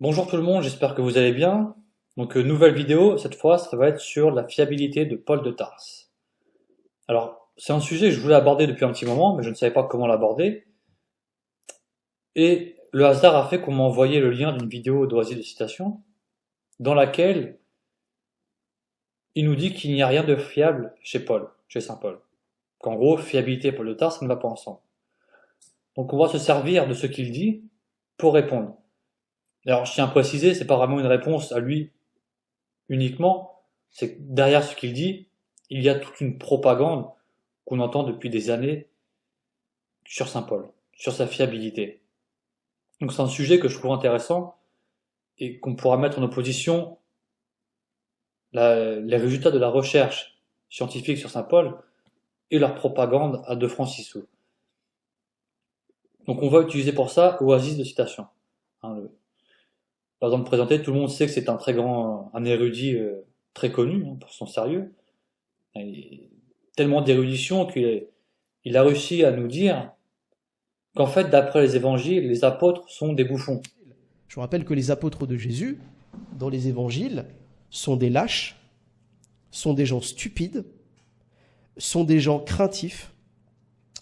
Bonjour tout le monde, j'espère que vous allez bien. Donc nouvelle vidéo, cette fois ça va être sur la fiabilité de Paul de Tarse. Alors c'est un sujet que je voulais aborder depuis un petit moment, mais je ne savais pas comment l'aborder. Et le hasard a fait qu'on m'a envoyé le lien d'une vidéo d'Oasis de Citation, dans laquelle il nous dit qu'il n'y a rien de fiable chez Paul, chez Saint Paul. Qu'en gros, fiabilité et Paul de Tarse, ça ne va pas ensemble. Donc on va se servir de ce qu'il dit pour répondre. Alors je tiens à préciser, c'est pas vraiment une réponse à lui uniquement, c'est que derrière ce qu'il dit, il y a toute une propagande qu'on entend depuis des années sur Saint Paul, sur sa fiabilité. Donc c'est un sujet que je trouve intéressant et qu'on pourra mettre en opposition les résultats de la recherche scientifique sur Saint Paul et leur propagande à 2 francs 6 sous. Donc on va utiliser pour ça Oasis de Citation. Par exemple présenté, tout le monde sait que c'est un très grand, un érudit très connu pour son sérieux. Tellement d'érudition qu'il a réussi à nous dire qu'en fait, d'après les évangiles, les apôtres sont des bouffons. Je vous rappelle que les apôtres de Jésus, dans les évangiles, sont des lâches, sont des gens stupides, sont des gens craintifs,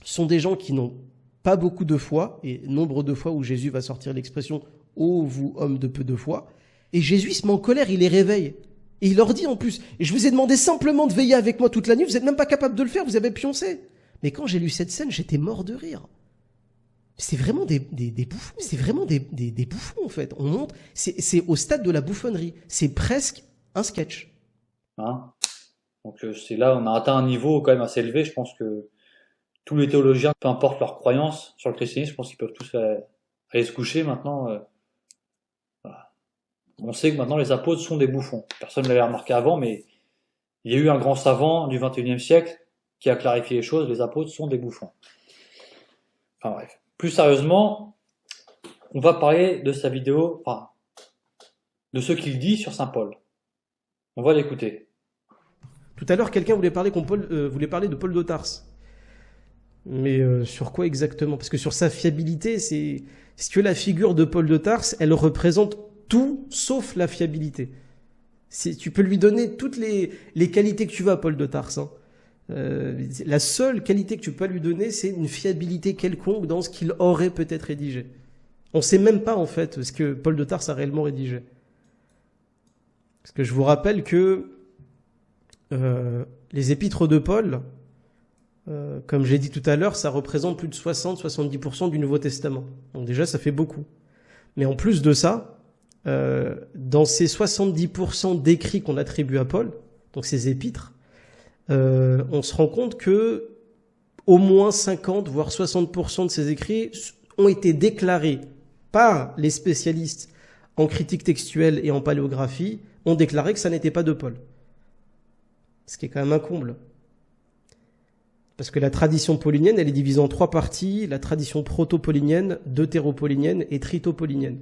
sont des gens qui n'ont pas beaucoup de foi, et nombre de fois où Jésus va sortir l'expression « Ô vous, hommes de peu de foi », et Jésus se met en colère, il les réveille. Et il leur dit en plus « Je vous ai demandé simplement de veiller avec moi toute la nuit, vous n'êtes même pas capable de le faire, vous avez pioncé. » Mais quand j'ai lu cette scène, j'étais mort de rire. C'est vraiment des bouffons, c'est vraiment des bouffons en fait. On monte, c'est au stade de la bouffonnerie. C'est presque un sketch. Hein, donc c'est là, on a atteint un niveau quand même assez élevé. Je pense que tous les théologiens, peu importe leur croyance sur le christianisme, je pense qu'ils peuvent tous aller se coucher maintenant. Voilà. On sait que maintenant les apôtres sont des bouffons. Personne ne l'avait remarqué avant, mais il y a eu un grand savant du XXIe siècle qui a clarifié les choses. Les apôtres sont des bouffons. Enfin bref. Plus sérieusement, on va parler de sa vidéo, enfin, de ce qu'il dit sur Saint Paul. On va l'écouter. Tout à l'heure, quelqu'un voulait parler de Paul de Tarse. Mais sur quoi exactement? Parce que sur sa fiabilité, c'est que la figure de Paul de Tarse, elle représente tout sauf la fiabilité. Tu peux lui donner toutes les qualités que tu veux à Paul de Tarse. Hein. La seule qualité que tu peux lui donner, c'est une fiabilité quelconque dans ce qu'il aurait peut-être rédigé. On ne sait même pas en fait ce que Paul de Tarse a réellement rédigé. Parce que je vous rappelle que les épîtres de Paul, comme j'ai dit tout à l'heure, ça représente plus de 60-70% du Nouveau Testament. Donc déjà, ça fait beaucoup. Mais en plus de ça, dans ces 70% d'écrits qu'on attribue à Paul, donc ces épîtres, on se rend compte que au moins 50 voire 60% de ces écrits ont été déclarés par les spécialistes en critique textuelle et en paléographie, ont déclaré que ça n'était pas de Paul. Ce qui est quand même un comble. Parce que la tradition paulinienne, elle est divisée en 3 parties, la tradition proto-paulinienne, deutéro-paulinienne et trito-paulinienne.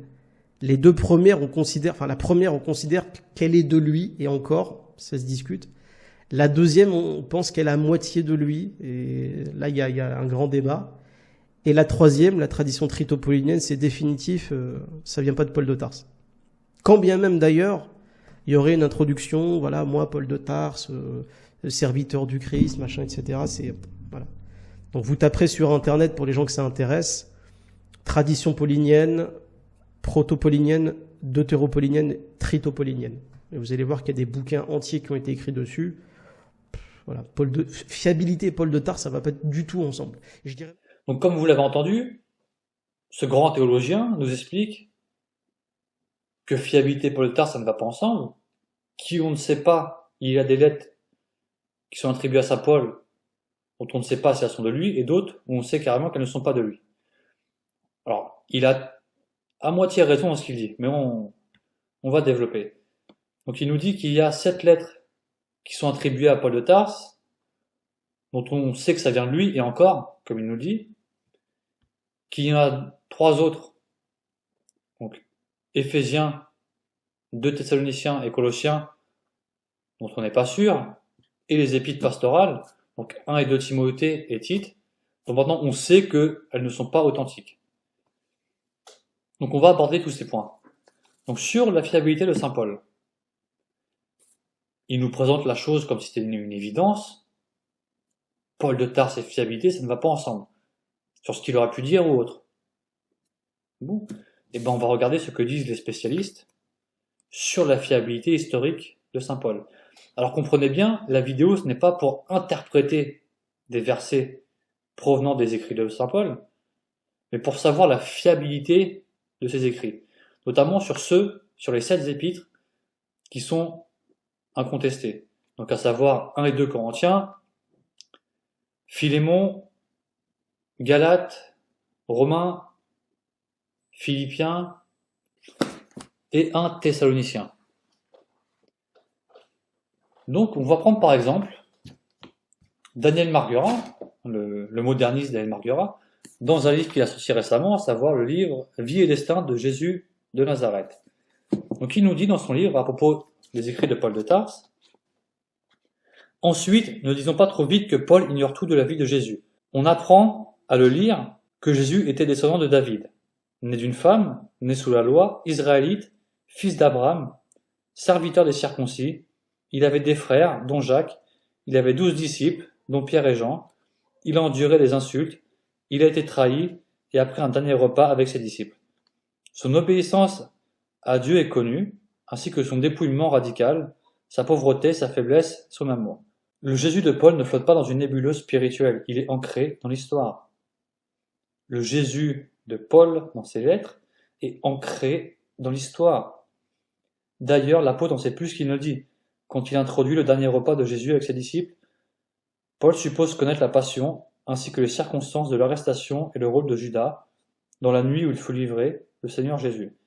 Les 2 premières, la première, on considère qu'elle est de lui, et encore, ça se discute. La deuxième, on pense qu'elle est à moitié de lui, et là, il y a un grand débat. Et la troisième, la tradition trito-paulinienne, c'est définitif, ça vient pas de Paul de Tarse. Quand bien même, d'ailleurs, il y aurait une introduction, voilà, moi, Paul de Tarse, serviteur du Christ, machin, etc. Voilà. Donc, vous taperez sur Internet, pour les gens que ça intéresse, tradition paulinienne, proto-paulinienne, deutéro-paulinienne, trito-paulinienne. Et vous allez voir qu'il y a des bouquins entiers qui ont été écrits dessus. Voilà, fiabilité et Paul de Tarse, ça va pas du tout ensemble. Je dirais... Donc comme vous l'avez entendu, ce grand théologien nous explique que fiabilité et Paul de Tarse, ça ne va pas ensemble, qui on ne sait pas, il y a des lettres qui sont attribuées à Saint Paul, dont on ne sait pas si elles sont de lui, et d'autres où on sait carrément qu'elles ne sont pas de lui. Alors, il a à moitié raison dans ce qu'il dit, mais on va développer. Donc il nous dit qu'il y a 7 lettres qui sont attribuées à Paul de Tarse, dont on sait que ça vient de lui, et encore, comme il nous dit, qu'il y en a 3 autres, donc Éphésiens, 2 Thessaloniciens et Colossiens, dont on n'est pas sûr, et les épîtres pastorales, donc 1 et 2 Timothée et Tite, donc maintenant on sait qu'elles ne sont pas authentiques. Donc on va aborder tous ces points. Donc sur la fiabilité de saint Paul, il nous présente la chose comme si c'était une évidence. Paul de Tarse et fiabilité, ça ne va pas ensemble. Sur ce qu'il aurait pu dire ou autre. Bon, et ben on va regarder ce que disent les spécialistes sur la fiabilité historique de saint Paul. Alors comprenez bien, la vidéo ce n'est pas pour interpréter des versets provenant des écrits de saint Paul, mais pour savoir la fiabilité de ses écrits, notamment sur les 7 épîtres qui sont incontestés. Donc à savoir 1 et 2 Corinthiens, Philémon, Galates, Romains, Philippiens et 1 Thessaloniciens. Donc on va prendre par exemple Daniel Marguerat, le moderniste Daniel Marguerat, dans un livre qu'il a sorti récemment, à savoir le livre Vie et destin de Jésus de Nazareth. Donc il nous dit dans son livre à propos des écrits de Paul de Tarse: ensuite, ne disons pas trop vite que Paul ignore tout de la vie de Jésus. On apprend à le lire que Jésus était descendant de David, né d'une femme, né sous la loi, israélite, fils d'Abraham, serviteur des circoncis. Il avait des frères, dont Jacques. Il avait 12 disciples, dont Pierre et Jean. Il a enduré les insultes. Il a été trahi et a pris un dernier repas avec ses disciples. Son obéissance à Dieu est connue, ainsi que son dépouillement radical, sa pauvreté, sa faiblesse, son amour. Le Jésus de Paul ne flotte pas dans une nébuleuse spirituelle, il est ancré dans l'histoire. Le Jésus de Paul, dans ses lettres, est ancré dans l'histoire. D'ailleurs, l'apôtre en sait plus qu'il ne le dit. Quand il introduit le dernier repas de Jésus avec ses disciples, Paul suppose connaître la passion, ainsi que les circonstances de l'arrestation et le rôle de Judas, dans la nuit où il fut livré, le Seigneur Jésus.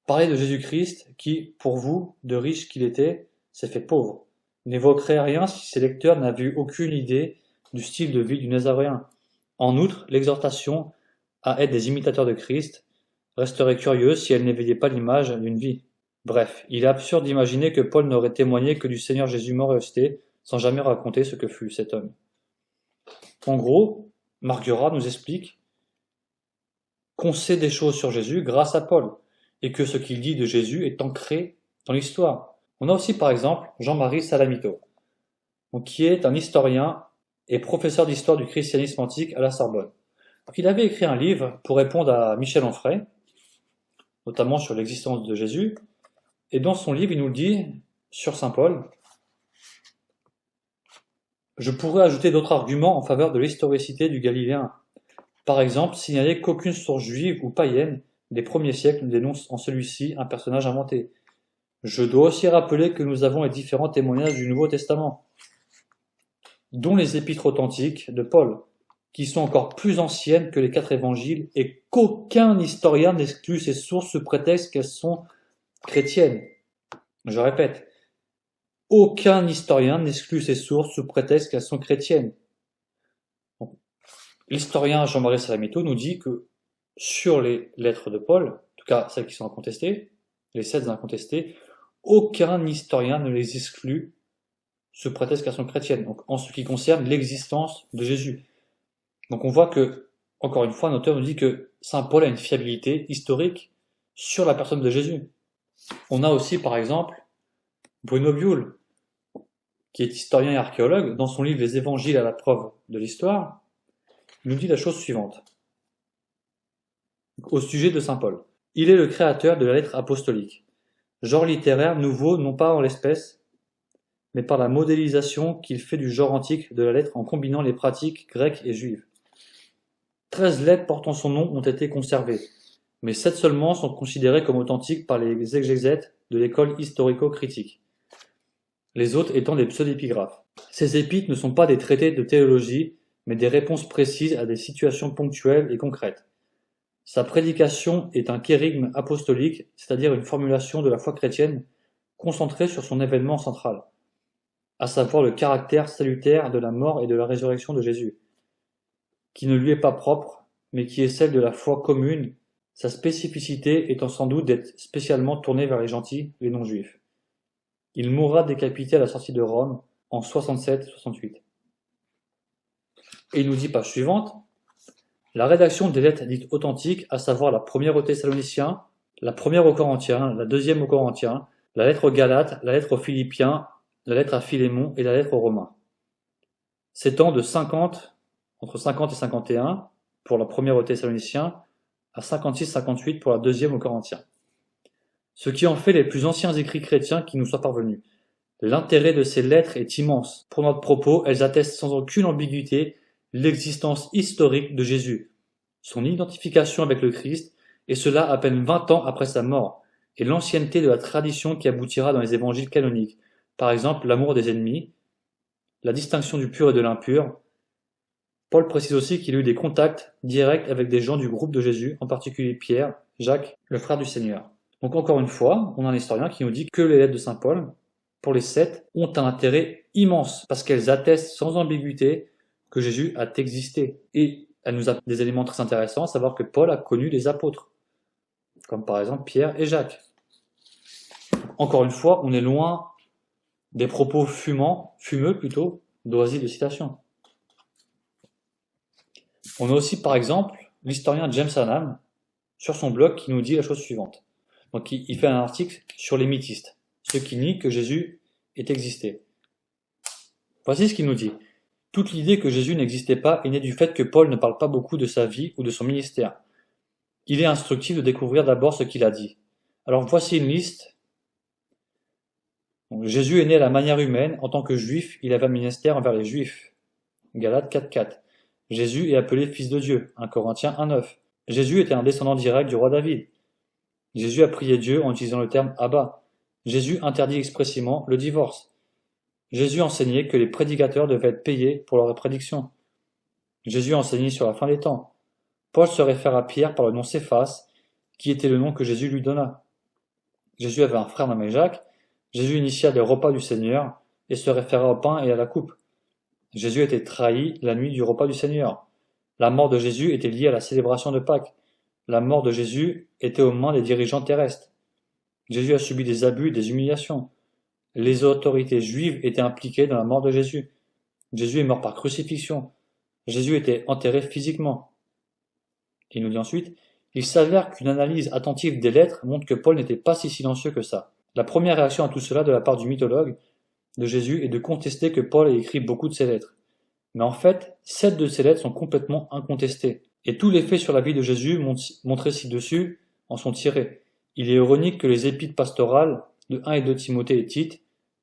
Parler de Jésus-Christ, qui, pour vous, de riche qu'il était, s'est fait pauvre, n'évoquerait rien si ses lecteurs n'avaient eu aucune idée du style de vie du Nazaréen. En outre, l'exhortation à être des imitateurs de Christ resterait curieuse si elle n'éveillait pas l'image d'une vie. Bref, il est absurde d'imaginer que Paul n'aurait témoigné que du Seigneur Jésus mort et ressuscité, sans jamais raconter ce que fut cet homme. En gros, Marguerat nous explique qu'on sait des choses sur Jésus grâce à Paul, et que ce qu'il dit de Jésus est ancré dans l'histoire. On a aussi par exemple Jean-Marie Salamito, qui est un historien et professeur d'histoire du christianisme antique à la Sorbonne. Il avait écrit un livre pour répondre à Michel Onfray, notamment sur l'existence de Jésus, et dans son livre il nous le dit sur saint Paul: je pourrais ajouter d'autres arguments en faveur de l'historicité du Galiléen. Par exemple, signaler qu'aucune source juive ou païenne des premiers siècles ne dénonce en celui-ci un personnage inventé. Je dois aussi rappeler que nous avons les différents témoignages du Nouveau Testament, dont les épîtres authentiques de Paul, qui sont encore plus anciennes que les 4 évangiles, et qu'aucun historien n'exclut ces sources sous prétexte qu'elles sont chrétiennes. Je répète, aucun historien n'exclut ces sources sous prétexte qu'elles sont chrétiennes. L'historien Jean-Marie Salamito nous dit que sur les lettres de Paul, en tout cas celles qui sont incontestées, les 7 incontestées, aucun historien ne les exclut sous prétexte qu'elles sont chrétiennes, donc en ce qui concerne l'existence de Jésus. Donc on voit que, encore une fois, un auteur nous dit que saint Paul a une fiabilité historique sur la personne de Jésus. On a aussi, par exemple, Bruno Biul, qui est historien et archéologue. Dans son livre Les Évangiles à la preuve de l'histoire, il nous dit la chose suivante au sujet de saint Paul. Il est le créateur de la lettre apostolique, genre littéraire nouveau non pas en l'espèce, mais par la modélisation qu'il fait du genre antique de la lettre en combinant les pratiques grecques et juives. 13 lettres portant son nom ont été conservées, mais 7 seulement sont considérées comme authentiques par les exégètes de l'école historico-critique, les autres étant des pseudépigraphes. Ces épîtres ne sont pas des traités de théologie, mais des réponses précises à des situations ponctuelles et concrètes. Sa prédication est un kérygme apostolique, c'est-à-dire une formulation de la foi chrétienne concentrée sur son événement central, à savoir le caractère salutaire de la mort et de la résurrection de Jésus, qui ne lui est pas propre, mais qui est celle de la foi commune, sa spécificité étant sans doute d'être spécialement tournée vers les gentils, les non-juifs. Il mourra décapité à la sortie de Rome en 67-68. Et il nous dit, page suivante, la rédaction des lettres dites authentiques, à savoir la première aux Thessaloniciens la première aux Corinthiens, la deuxième aux Corinthiens, la lettre aux Galates, la lettre aux Philippiens, la lettre à Philémon et la lettre aux Romains. S'étend de 50, entre 50 et 51 pour la première aux Thessaloniciens, à 56-58 pour la deuxième aux Corinthiens. Ce qui en fait les plus anciens écrits chrétiens qui nous soient parvenus. L'intérêt de ces lettres est immense. Pour notre propos, elles attestent sans aucune ambiguïté l'existence historique de Jésus, son identification avec le Christ, et cela à peine 20 ans après sa mort, et l'ancienneté de la tradition qui aboutira dans les évangiles canoniques, par exemple l'amour des ennemis, la distinction du pur et de l'impur. Paul précise aussi qu'il a eu des contacts directs avec des gens du groupe de Jésus, en particulier Pierre, Jacques, le frère du Seigneur. Donc encore une fois, on a un historien qui nous dit que les lettres de saint Paul, pour les 7, ont un intérêt immense, parce qu'elles attestent sans ambiguïté que Jésus a existé. Et elle nous a des éléments très intéressants, à savoir que Paul a connu des apôtres, comme par exemple Pierre et Jacques. Encore une fois, on est loin des propos fumeux plutôt, d'oisives de citation. On a aussi par exemple l'historien James Hannam sur son blog qui nous dit la chose suivante. Donc il fait un article sur les mythistes, ceux qui nient que Jésus ait existé. Voici ce qu'il nous dit. Toute l'idée que Jésus n'existait pas est née du fait que Paul ne parle pas beaucoup de sa vie ou de son ministère. Il est instructif de découvrir d'abord ce qu'il a dit. Alors voici une liste. Donc, Jésus est né à la manière humaine. En tant que juif, il avait un ministère envers les juifs. Galates 4.4. Jésus est appelé fils de Dieu. 1 Corinthiens 1.9. Jésus était un descendant direct du roi David. Jésus a prié Dieu en utilisant le terme Abba. Jésus interdit expressément le divorce. Jésus enseignait que les prédicateurs devaient être payés pour leurs prédictions. Jésus a enseigné sur la fin des temps. Paul se réfère à Pierre par le nom Céphas, qui était le nom que Jésus lui donna. Jésus avait un frère nommé Jacques. Jésus initia les repas du Seigneur et se référa au pain et à la coupe. Jésus était trahi la nuit du repas du Seigneur. La mort de Jésus était liée à la célébration de Pâques. La mort de Jésus était aux mains des dirigeants terrestres. Jésus a subi des abus et des humiliations. Les autorités juives étaient impliquées dans la mort de Jésus. Jésus est mort par crucifixion. Jésus était enterré physiquement. Il nous dit ensuite, il s'avère qu'une analyse attentive des lettres montre que Paul n'était pas si silencieux que ça. La première réaction à tout cela de la part du mythologue de Jésus est de contester que Paul ait écrit beaucoup de ses lettres. Mais en fait, 7 de ces lettres sont complètement incontestées. Et tous les faits sur la vie de Jésus montrés ci-dessus en sont tirés. Il est ironique que les épîtres pastorales de 1 et 2 Timothée et Tite,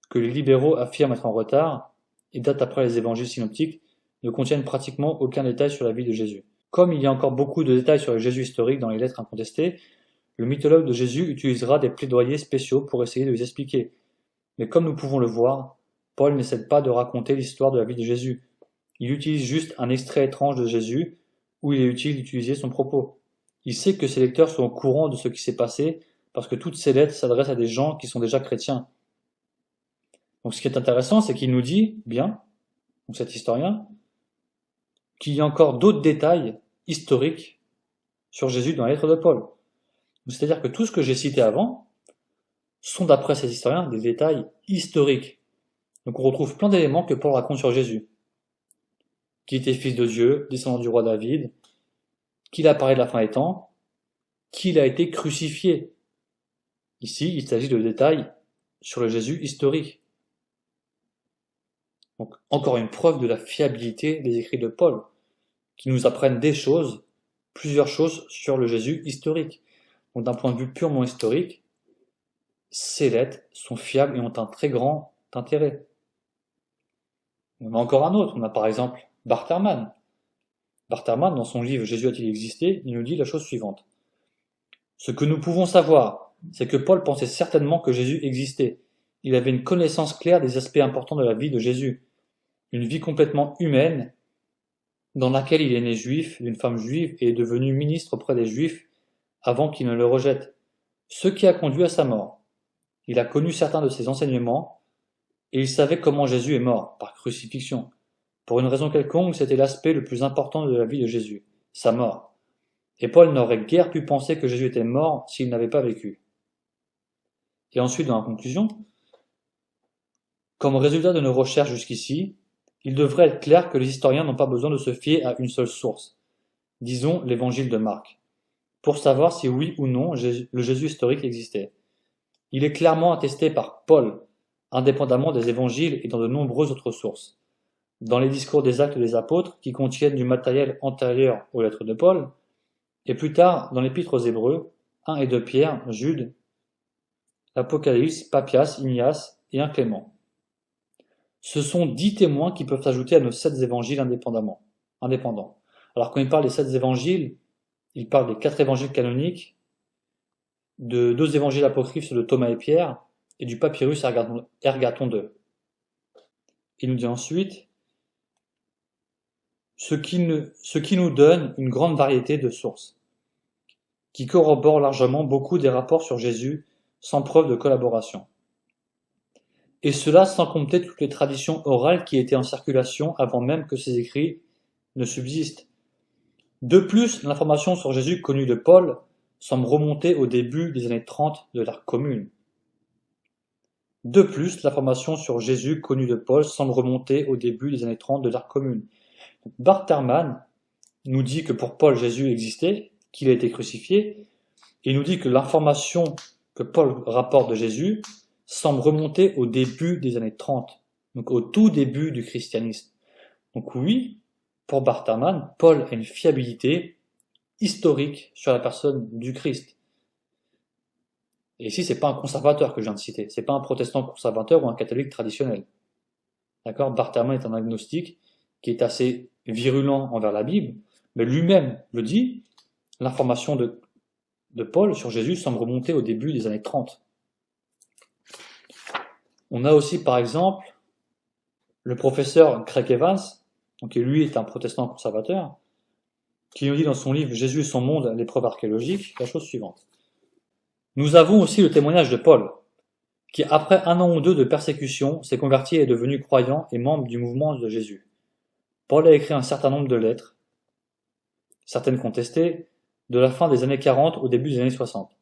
que les libéraux affirment être en retard, et datent après les évangiles synoptiques, ne contiennent pratiquement aucun détail sur la vie de Jésus. Comme il y a encore beaucoup de détails sur le Jésus historique dans les lettres incontestées, le mythologue de Jésus utilisera des plaidoyers spéciaux pour essayer de les expliquer. Mais comme nous pouvons le voir, Paul n'essaie pas de raconter l'histoire de la vie de Jésus. Il utilise juste un extrait étrange de Jésus où il est utile d'utiliser son propos. Il sait que ses lecteurs sont au courant de ce qui s'est passé parce que toutes ces lettres s'adressent à des gens qui sont déjà chrétiens. Donc ce qui est intéressant, c'est qu'il nous dit bien, donc cet historien, qu'il y a encore d'autres détails historiques sur Jésus dans la lettre de Paul. C'est-à-dire que tout ce que j'ai cité avant sont, d'après ces historiens, des détails historiques. Donc on retrouve plein d'éléments que Paul raconte sur Jésus. Qu'il était fils de Dieu, descendant du roi David, qu'il apparaît de la fin des temps, qu'il a été crucifié. Ici, il s'agit de détails sur le Jésus historique. Donc, encore une preuve de la fiabilité des écrits de Paul, qui nous apprennent des choses, plusieurs choses sur le Jésus historique. Donc, d'un point de vue purement historique, ces lettres sont fiables et ont un très grand intérêt. On a encore un autre. On a par exemple Bartherman. Bartherman, dans son livre Jésus a-t-il existé, il nous dit la chose suivante. Ce que nous pouvons savoir, c'est que Paul pensait certainement que Jésus existait. Il avait une connaissance claire des aspects importants de la vie de Jésus. Une vie complètement humaine, dans laquelle il est né juif, d'une femme juive, et est devenu ministre auprès des Juifs avant qu'ils ne le rejettent. Ce qui a conduit à sa mort. Il a connu certains de ses enseignements, et il savait comment Jésus est mort, par crucifixion. Pour une raison quelconque, c'était l'aspect le plus important de la vie de Jésus, sa mort. Et Paul n'aurait guère pu penser que Jésus était mort s'il n'avait pas vécu. Et ensuite, dans la conclusion, comme résultat de nos recherches jusqu'ici, il devrait être clair que les historiens n'ont pas besoin de se fier à une seule source, disons l'évangile de Marc. pour savoir si oui ou non le Jésus historique existait. Il est clairement attesté par Paul, indépendamment des évangiles et dans de nombreuses autres sources. Dans les discours des Actes des Apôtres, qui contiennent du matériel antérieur aux lettres de Paul, et plus tard dans l'Épître aux Hébreux, 1 et 2 Pierre, Jude, Apocalypse, Papias, Ignace et 1 Clément. Ce sont 10 témoins qui peuvent s'ajouter à nos 7 évangiles indépendants. Alors quand il parle des 7 évangiles, il parle des 4 évangiles canoniques, de 2 évangiles apocryphes de Thomas et Pierre, et du papyrus Ergaton II. Il nous dit ensuite ce qui nous donne une grande variété de sources, qui corroborent largement beaucoup des rapports sur Jésus sans preuve de collaboration. Et cela sans compter toutes les traditions orales qui étaient en circulation avant même que ces écrits ne subsistent. De plus, l'information sur Jésus connue de Paul semble remonter au début des années 30 de l'ère commune. Bart Ehrman nous dit que pour Paul, Jésus existait, qu'il a été crucifié, et il nous dit que l'information que Paul rapporte de Jésus semble remonter au début des années 30, donc au tout début du christianisme. Donc oui, pour Bart Ehrman, Paul a une fiabilité historique sur la personne du Christ. Et ici, c'est pas un conservateur que je viens de citer, c'est pas un protestant conservateur ou un catholique traditionnel. D'accord ? Bart Ehrman est un agnostique qui est assez virulent envers la Bible, mais lui-même le dit, l'information de Paul sur Jésus semble remonter au début des années 30. On a aussi, par exemple, le professeur Craig Evans, qui lui est un protestant conservateur, qui nous dit dans son livre « Jésus et son monde, l'épreuve archéologique » la chose suivante. Nous avons aussi le témoignage de Paul, qui après 1 an ou 2 de persécution, s'est converti et est devenu croyant et membre du mouvement de Jésus. Paul a écrit un certain nombre de lettres, certaines contestées, de la fin des années 40 au début des années 60.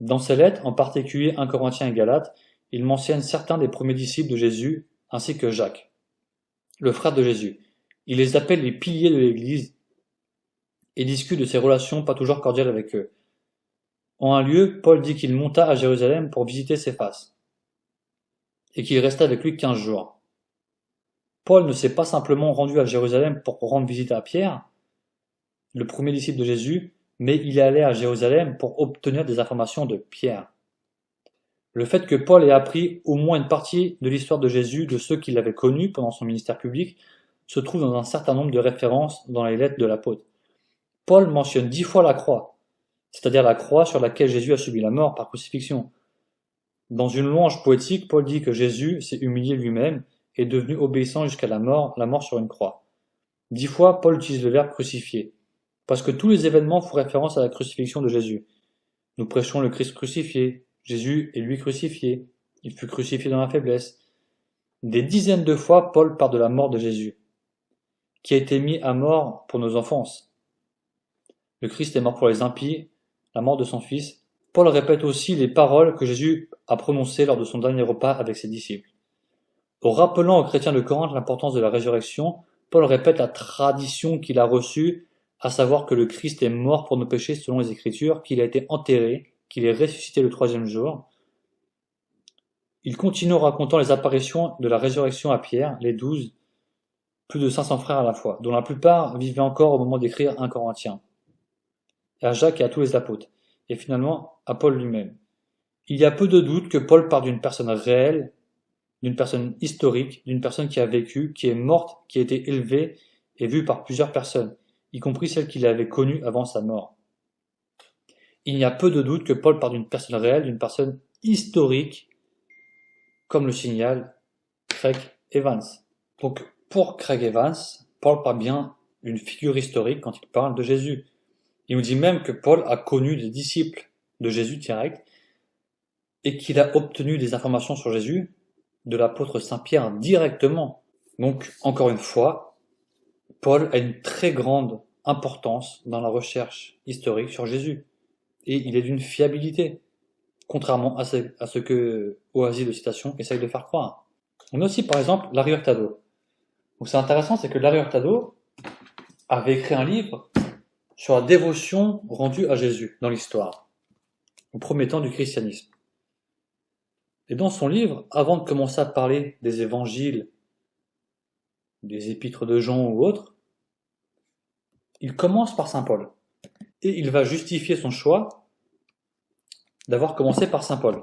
Dans ces lettres, en particulier 1 Corinthiens et Galates, il mentionne certains des premiers disciples de Jésus, ainsi que Jacques, le frère de Jésus. Il les appelle les piliers de l'Église et discute de ses relations pas toujours cordiales avec eux. En un lieu, Paul dit qu'il monta à Jérusalem pour visiter Céphas et qu'il resta avec lui 15 jours. Paul ne s'est pas simplement rendu à Jérusalem pour rendre visite à Pierre, le premier disciple de Jésus, mais il est allé à Jérusalem pour obtenir des informations de Pierre. Le fait que Paul ait appris au moins une partie de l'histoire de Jésus de ceux qui l'avaient connu pendant son ministère public se trouve dans un certain nombre de références dans les lettres de l'apôtre. Paul mentionne 10 fois la croix, c'est-à-dire la croix sur laquelle Jésus a subi la mort par crucifixion. Dans une louange poétique, Paul dit que Jésus s'est humilié lui-même et est devenu obéissant jusqu'à la mort sur une croix. 10 fois, Paul utilise le verbe crucifié, parce que tous les événements font référence à la crucifixion de Jésus. Nous prêchons le Christ crucifié, Jésus est lui crucifié, il fut crucifié dans la faiblesse. Des dizaines de fois, Paul parle de la mort de Jésus, qui a été mis à mort pour nos offenses. Le Christ est mort pour les impies, la mort de son Fils. Paul répète aussi les paroles que Jésus a prononcées lors de son dernier repas avec ses disciples. En rappelant aux chrétiens de Corinthe l'importance de la résurrection, Paul répète la tradition qu'il a reçue, à savoir que le Christ est mort pour nos péchés selon les Écritures, qu'il a été enterré, qu'il est ressuscité le 3e jour. Il continue en racontant les apparitions de la résurrection à Pierre, les 12, plus de 500 frères à la fois, dont la plupart vivaient encore au moment d'écrire 1 Corinthiens, et à Jacques et à tous les apôtres, et finalement à Paul lui-même. Il y a peu de doute que Paul parle d'une personne réelle, d'une personne historique, d'une personne qui a vécu, qui est morte, qui a été élevée et vue par plusieurs personnes, y compris celles qu'il avait connues avant sa mort. Il y a peu de doute que Paul parle d'une personne réelle, d'une personne historique, comme le signale Craig Evans. Donc, pour Craig Evans, Paul parle bien d'une figure historique quand il parle de Jésus. Il nous dit même que Paul a connu des disciples de Jésus direct et qu'il a obtenu des informations sur Jésus de l'apôtre Saint-Pierre directement. Donc, encore une fois, Paul a une très grande importance dans la recherche historique sur Jésus. Et il est d'une fiabilité, contrairement à ce que Oasis de citation essaye de faire croire. On a aussi par exemple Larry Hurtado. Donc c'est intéressant, c'est que Larry Hurtado avait écrit un livre sur la dévotion rendue à Jésus dans l'histoire, au premier temps du christianisme. Et dans son livre, avant de commencer à parler des évangiles, des épîtres de Jean ou autres, il commence par saint Paul. Et il va justifier son choix d'avoir commencé par saint Paul.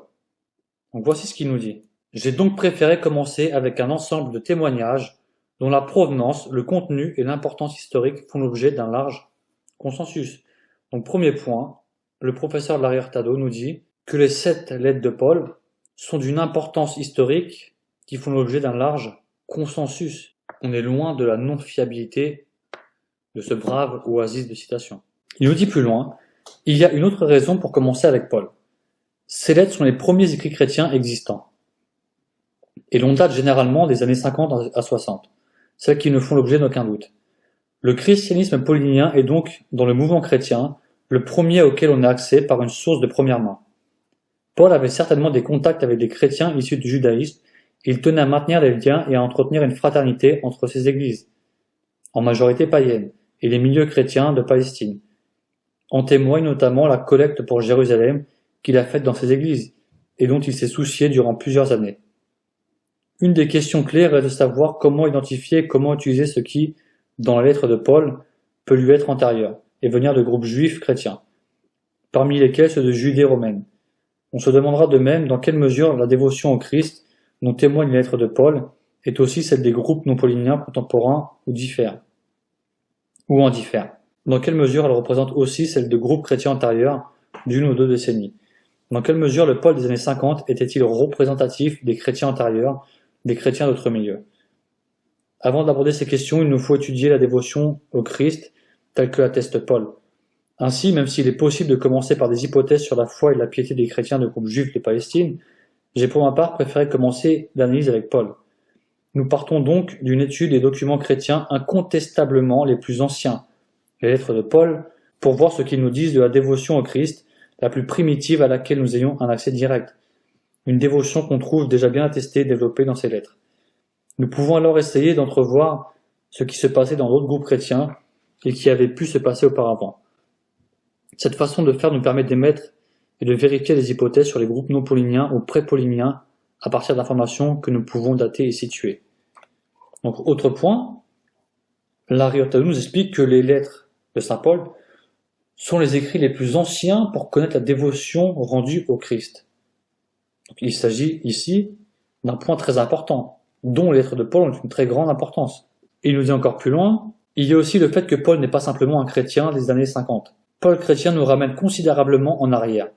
Donc voici ce qu'il nous dit. J'ai donc préféré commencer avec un ensemble de témoignages dont la provenance, le contenu et l'importance historique font l'objet d'un large consensus. Donc premier point, le professeur de l'Ariartado nous dit que les 7 lettres de Paul sont d'une importance historique qui font l'objet d'un large consensus. On est loin de la non-fiabilité de ce brave oasis de citation. Il nous dit plus loin, il y a une autre raison pour commencer avec Paul. Ces lettres sont les premiers écrits chrétiens existants. Et l'on date généralement des années 50 à 60, celles qui ne font l'objet d'aucun doute. Le christianisme paulinien est donc, dans le mouvement chrétien, le premier auquel on a accès par une source de première main. Paul avait certainement des contacts avec des chrétiens issus du judaïsme, et il tenait à maintenir les liens et à entretenir une fraternité entre ces églises, en majorité païennes, et les milieux chrétiens de Palestine. En témoigne notamment la collecte pour Jérusalem qu'il a faite dans ces églises, et dont il s'est soucié durant plusieurs années. Une des questions clés est de savoir comment identifier et comment utiliser ce qui, dans la lettre de Paul, peut lui être antérieur, et venir de groupes juifs chrétiens, parmi lesquels ceux de Judée romaine. On se demandera de même dans quelle mesure la dévotion au Christ, dont témoigne les lettres de Paul, est aussi celle des groupes non pauliniens contemporains ou en diffère. Dans quelle mesure elle représente aussi celle de groupes chrétiens antérieurs d'une ou deux décennies. Dans quelle mesure le Paul des années 50 était-il représentatif des chrétiens antérieurs, des chrétiens d'autres milieux? Avant d'aborder ces questions, il nous faut étudier la dévotion au Christ telle que l'atteste Paul. Ainsi, même s'il est possible de commencer par des hypothèses sur la foi et la piété des chrétiens de groupes juifs de Palestine, j'ai pour ma part préféré commencer l'analyse avec Paul. Nous partons donc d'une étude des documents chrétiens incontestablement les plus anciens, les lettres de Paul, pour voir ce qu'ils nous disent de la dévotion au Christ, la plus primitive à laquelle nous ayons un accès direct. Une dévotion qu'on trouve déjà bien attestée et développée dans ces lettres. Nous pouvons alors essayer d'entrevoir ce qui se passait dans d'autres groupes chrétiens et qui avait pu se passer auparavant. Cette façon de faire nous permet d'émettre et de vérifier les hypothèses sur les groupes non pauliniens ou pré-pauliniens à partir d'informations que nous pouvons dater et situer. Donc, autre point, l'Ariartado nous explique que les lettres de saint Paul sont les écrits les plus anciens pour connaître la dévotion rendue au Christ. Donc, il s'agit ici d'un point très important, dont les lettres de Paul ont une très grande importance. Et il nous dit encore plus loin, il y a aussi le fait que Paul n'est pas simplement un chrétien des années 50. Paul chrétien nous ramène considérablement en arrière.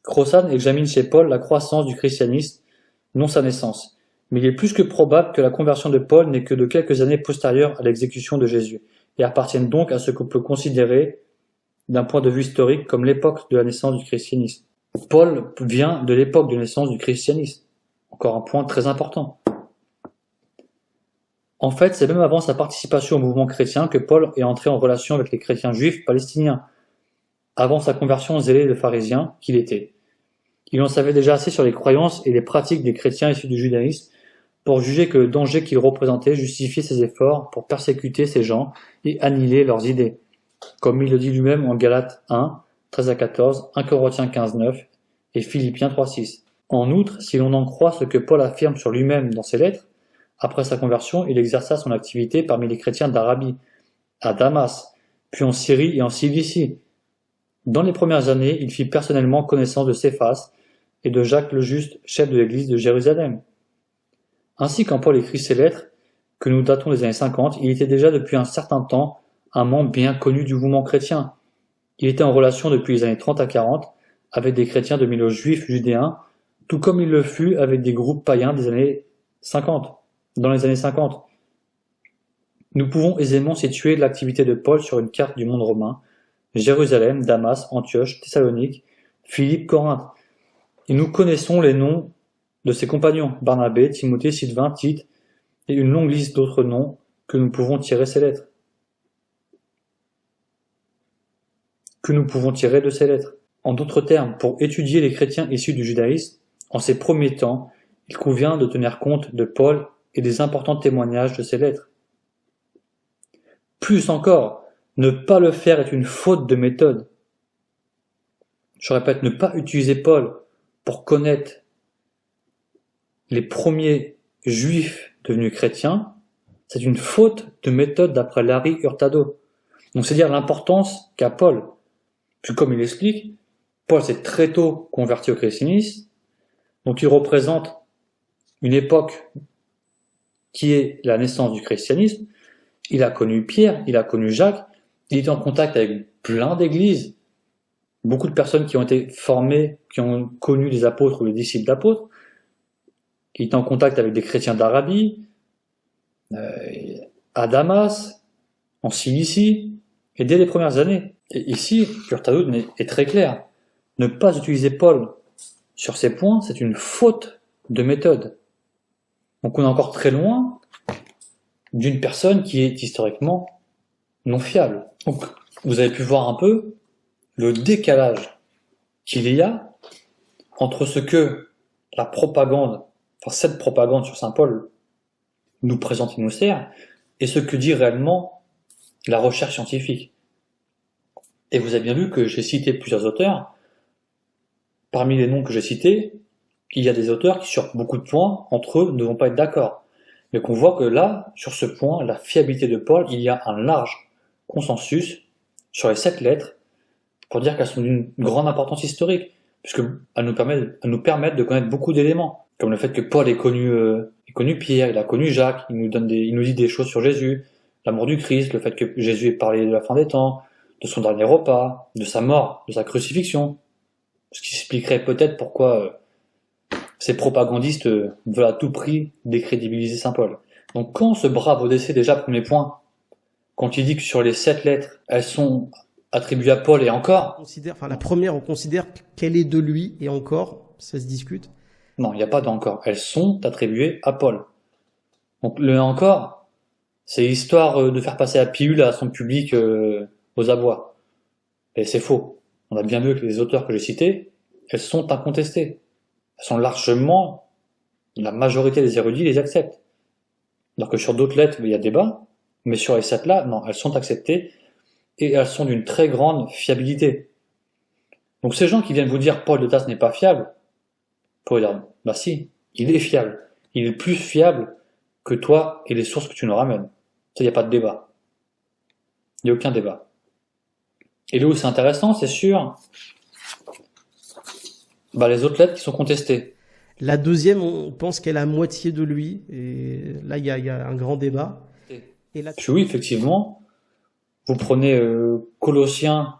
Crossan examine chez Paul la croissance du christianisme, non sa naissance. Mais il est plus que probable que la conversion de Paul n'est que de quelques années postérieures à l'exécution de Jésus, et appartienne donc à ce qu'on peut considérer, d'un point de vue historique, comme l'époque de la naissance du christianisme. Paul vient de l'époque de naissance du christianisme. Encore un point très important. En fait, c'est même avant sa participation au mouvement chrétien que Paul est entré en relation avec les chrétiens juifs palestiniens, avant sa conversion zélée de pharisien qu'il était. Il en savait déjà assez sur les croyances et les pratiques des chrétiens issus du judaïsme pour juger que le danger qu'ils représentaient justifiait ses efforts pour persécuter ces gens et annihiler leurs idées, comme il le dit lui-même en Galates 1, 13-14, 1 Corinthiens 15, 9 et Philippiens 3, 6. En outre, si l'on en croit ce que Paul affirme sur lui-même dans ses lettres, après sa conversion, il exerça son activité parmi les chrétiens d'Arabie, à Damas, puis en Syrie et en Cilicie. Dans les premières années, il fit personnellement connaissance de Céphas et de Jacques le Juste, chef de l'église de Jérusalem. Ainsi, quand Paul écrit ces lettres, que nous datons des années 50, il était déjà depuis un certain temps un membre bien connu du mouvement chrétien. Il était en relation depuis les années 30 à 40 avec des chrétiens de milieux juifs judéens, tout comme il le fut avec des groupes païens des années 50, dans les années 50. Nous pouvons aisément situer l'activité de Paul sur une carte du monde romain, Jérusalem, Damas, Antioche, Thessalonique, Philippe, Corinthe. Et nous connaissons les noms de ses compagnons, Barnabé, Timothée, Sylvain, Tite, et une longue liste d'autres noms que nous pouvons tirer ces lettres. En d'autres termes, pour étudier les chrétiens issus du judaïsme, en ces premiers temps, il convient de tenir compte de Paul et des importants témoignages de ces lettres. Plus encore, Ne pas le faire est une faute de méthode. Je répète, ne pas utiliser Paul pour connaître les premiers juifs devenus chrétiens, c'est une faute de méthode d'après Larry Hurtado. Donc c'est dire l'importance qu'a Paul. Puis comme il explique, Paul s'est très tôt converti au christianisme, donc il représente une époque qui est la naissance du christianisme. Il a connu Pierre, il a connu Jacques, il était en contact avec plein d'églises, beaucoup de personnes qui ont été formées, qui ont connu les apôtres ou les disciples d'apôtres. Il était en contact avec des chrétiens d'Arabie, à Damas, en Cilicie, et dès les premières années. Et ici, Hurtado est très clair. Ne pas utiliser Paul sur ces points, c'est une faute de méthode. Donc on est encore très loin d'une personne qui est historiquement non fiable. Donc vous avez pu voir un peu le décalage qu'il y a entre ce que la propagande, enfin cette propagande sur Saint Paul nous présente et nous sert, et ce que dit réellement la recherche scientifique. Et vous avez bien vu que j'ai cité plusieurs auteurs. Parmi les noms que j'ai cités, il y a des auteurs qui, sur beaucoup de points, entre eux, ne vont pas être d'accord. Mais qu'on voit que là, sur ce point, la fiabilité de Paul, il y a un large consensus sur les 7 lettres pour dire qu'elles sont d'une grande importance historique, puisqu'elles nous permettent de connaître beaucoup d'éléments, comme le fait que Paul ait connu Pierre, il a connu Jacques, il nous dit des choses sur Jésus, l'amour du Christ, le fait que Jésus ait parlé de la fin des temps, de son dernier repas, de sa mort, de sa crucifixion, ce qui expliquerait peut-être pourquoi ces propagandistes veulent à tout prix décrédibiliser Saint Paul. Donc quand ce brave Odyssée, déjà premier point, quand il dit que sur les 7 lettres, elles sont attribuées à Paul et encore... La première, on considère qu'elle est de lui et encore, ça se discute. Non, il n'y a pas d'encore. Elles sont attribuées à Paul. Donc le encore, c'est histoire de faire passer la pilule à son public aux abois. Et c'est faux. On a bien vu que les auteurs que j'ai cités, elles sont incontestées. Elles sont largement, la majorité des érudits les acceptent. Alors que sur d'autres lettres, il y a débat, mais sur les 7 là, non, elles sont acceptées et elles sont d'une très grande fiabilité. Donc ces gens qui viennent vous dire Paul de Tarse n'est pas fiable, faut dire, bah si, il est fiable. Il est plus fiable que toi et les sources que tu nous ramènes. Ça, il n'y a pas de débat. Il n'y a aucun débat. Et là où c'est intéressant, c'est sûr, les autres lettres qui sont contestées. La deuxième, on pense qu'elle a moitié de lui, et là, il y a un grand débat. Et là, oui, effectivement, vous prenez Colossiens,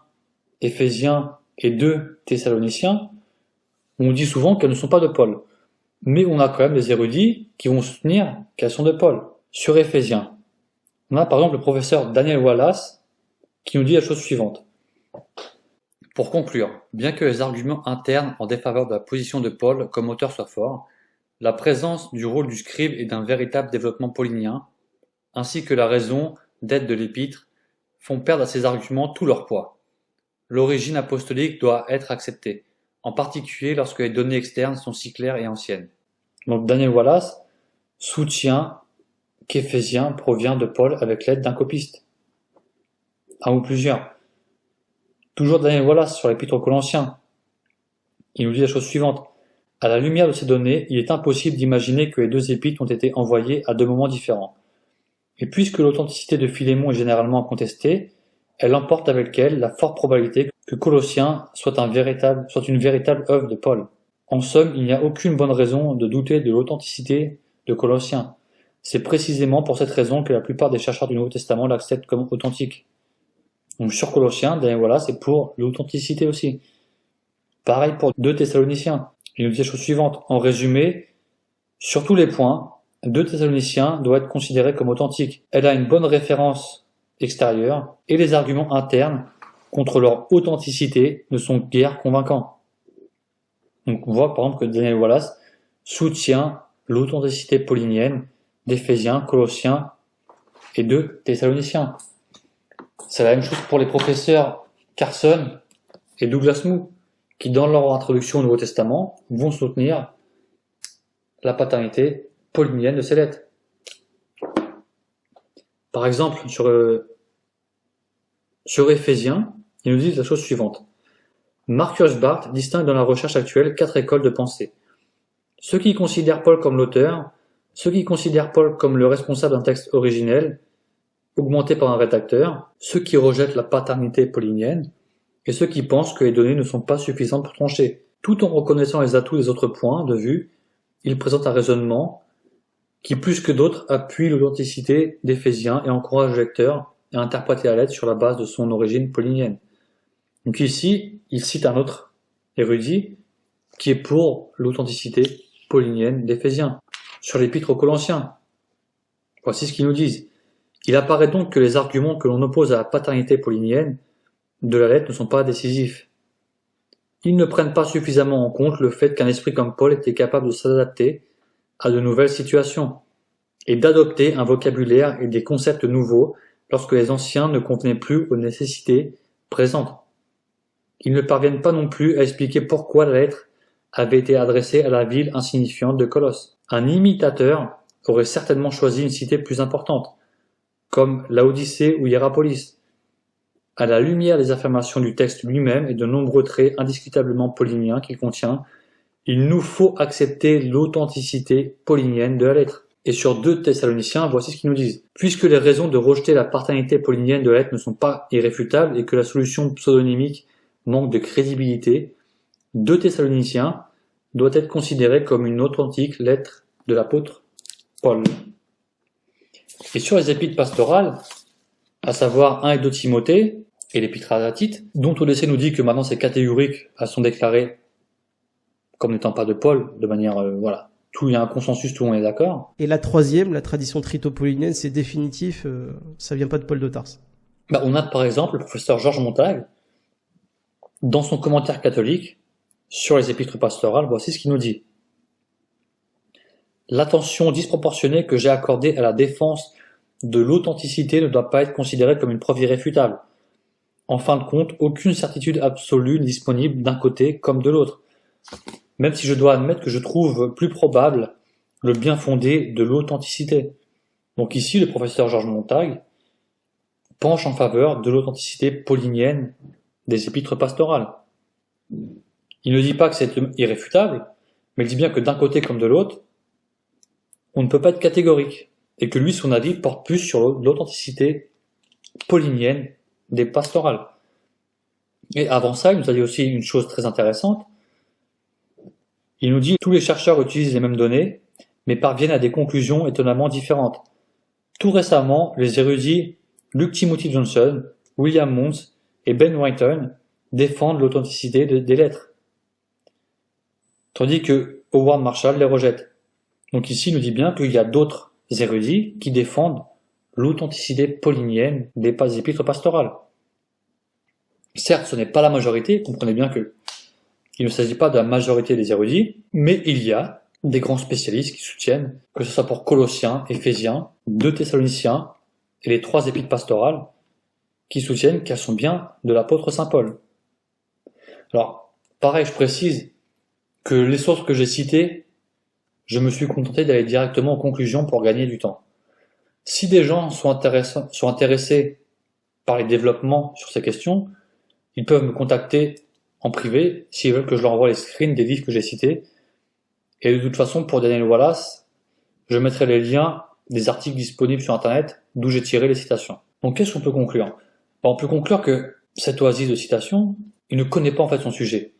Éphésiens et 2 Thessaloniciens, on dit souvent qu'elles ne sont pas de Paul. Mais on a quand même des érudits qui vont soutenir qu'elles sont de Paul. Sur Éphésiens, on a par exemple le professeur Daniel Wallace qui nous dit la chose suivante. Pour conclure, bien que les arguments internes en défaveur de la position de Paul comme auteur soient forts, la présence du rôle du scribe et d'un véritable développement paulinien, ainsi que la raison d'être de l'épître, font perdre à ces arguments tout leur poids. L'origine apostolique doit être acceptée, en particulier lorsque les données externes sont si claires et anciennes. Donc Daniel Wallace soutient qu'Éphésien provient de Paul avec l'aide d'un copiste. Un ou plusieurs. Toujours Daniel Wallace sur l'épître aux Colossiens. Il nous dit la chose suivante. À la lumière de ces données, il est impossible d'imaginer que les 2 épîtres ont été envoyés à 2 moments différents. Et puisque l'authenticité de Philémon est généralement contestée, elle emporte avec elle la forte probabilité que Colossiens soit une véritable œuvre de Paul. En somme, il n'y a aucune bonne raison de douter de l'authenticité de Colossiens. C'est précisément pour cette raison que la plupart des chercheurs du Nouveau Testament l'acceptent comme authentique. Donc sur Colossiens, voilà, c'est pour l'authenticité aussi. Pareil pour 2 Thessaloniciens. Il nous dit la chose suivante. En résumé, sur tous les points, 2 Thessaloniciens doit être considérée comme authentique. Elle a une bonne référence extérieure et les arguments internes contre leur authenticité ne sont guère convaincants. Donc on voit par exemple que Daniel Wallace soutient l'authenticité paulinienne d'Éphésiens, Colossiens et 2 Thessaloniciens. C'est la même chose pour les professeurs Carson et Douglas Moo, qui dans leur introduction au Nouveau Testament vont soutenir la paternité paulinienne de ces lettres. Par exemple, sur Sur Éphésiens, ils nous disent la chose suivante. Marcus Barth distingue dans la recherche actuelle 4 écoles de pensée. Ceux qui considèrent Paul comme l'auteur, ceux qui considèrent Paul comme le responsable d'un texte originel, augmenté par un rédacteur, ceux qui rejettent la paternité paulinienne, et ceux qui pensent que les données ne sont pas suffisantes pour trancher. Tout en reconnaissant les atouts des autres points de vue, il présente un raisonnement qui, plus que d'autres, appuie l'authenticité d'Éphésiens et encourage le lecteur à interpréter la lettre sur la base de son origine paulinienne. Donc ici, il cite un autre érudit qui est pour l'authenticité paulinienne d'Éphésiens. Sur l'épître aux Colossiens, voici ce qu'ils nous disent. Il apparaît donc que les arguments que l'on oppose à la paternité paulinienne de la lettre ne sont pas décisifs. Ils ne prennent pas suffisamment en compte le fait qu'un esprit comme Paul était capable de s'adapter à de nouvelles situations et d'adopter un vocabulaire et des concepts nouveaux lorsque les anciens ne convenaient plus aux nécessités présentes. Ils ne parviennent pas non plus à expliquer pourquoi la lettre avait été adressée à la ville insignifiante de Colosse. Un imitateur aurait certainement choisi une cité plus importante, comme Laodicée ou Hiérapolis. À la lumière des affirmations du texte lui-même et de nombreux traits indiscutablement pauliniens qu'il contient, il nous faut accepter l'authenticité paulinienne de la lettre. Et sur 2 Thessaloniciens, voici ce qu'ils nous disent. Puisque les raisons de rejeter la paternité paulinienne de la lettre ne sont pas irréfutables et que la solution pseudonymique manque de crédibilité, 2 Thessaloniciens doit être considérée comme une authentique lettre de l'apôtre Paul. Et sur les épîtres pastorales, à savoir 1 et 2 Timothée, et l'épître à Tite, dont Odyssée nous dit que maintenant c'est catégorique, elles sont déclarées comme n'étant pas de Paul, de manière, il y a un consensus, tout le monde est d'accord. Et la troisième, la tradition tritopaulinienne, c'est définitif, ça vient pas de Paul de Tarse. On a par exemple le professeur Georges Montague, dans son commentaire catholique sur les épîtres pastorales, voici ce qu'il nous dit. L'attention disproportionnée que j'ai accordée à la défense de l'authenticité ne doit pas être considérée comme une preuve irréfutable. En fin de compte, aucune certitude absolue n'est disponible d'un côté comme de l'autre. Même si je dois admettre que je trouve plus probable le bien fondé de l'authenticité. Donc ici, le professeur Georges Montague penche en faveur de l'authenticité paulinienne des épîtres pastorales. Il ne dit pas que c'est irréfutable, mais il dit bien que d'un côté comme de l'autre, on ne peut pas être catégorique, et que lui, son avis porte plus sur l'authenticité paulinienne des pastorales. Et avant ça, il nous a dit aussi une chose très intéressante. Il nous dit que tous les chercheurs utilisent les mêmes données, mais parviennent à des conclusions étonnamment différentes. Tout récemment, les érudits Luke Timothy Johnson, William Mons et Ben Whiten défendent l'authenticité des lettres, tandis que Howard Marshall les rejette. Donc ici, il nous dit bien qu'il y a d'autres érudits qui défendent l'authenticité paulinienne des épîtres pastorales. Certes, ce n'est pas la majorité, comprenez bien que il ne s'agit pas de la majorité des érudits, mais il y a des grands spécialistes qui soutiennent, que ce soit pour Colossiens, Éphésiens, 2 Thessaloniciens et les 3 épîtres pastorales, qui soutiennent qu'elles sont bien de l'apôtre Saint Paul. Alors, pareil, je précise que les sources que j'ai citées, je me suis contenté d'aller directement aux conclusions pour gagner du temps. Si des gens sont intéressés par les développements sur ces questions, ils peuvent me contacter en privé s'ils veulent que je leur envoie les screens des livres que j'ai cités. Et de toute façon, pour Daniel Wallace, je mettrai les liens des articles disponibles sur Internet d'où j'ai tiré les citations. Donc qu'est-ce qu'on peut conclure? On peut conclure que cet oasis de citation, il ne connaît pas en fait son sujet.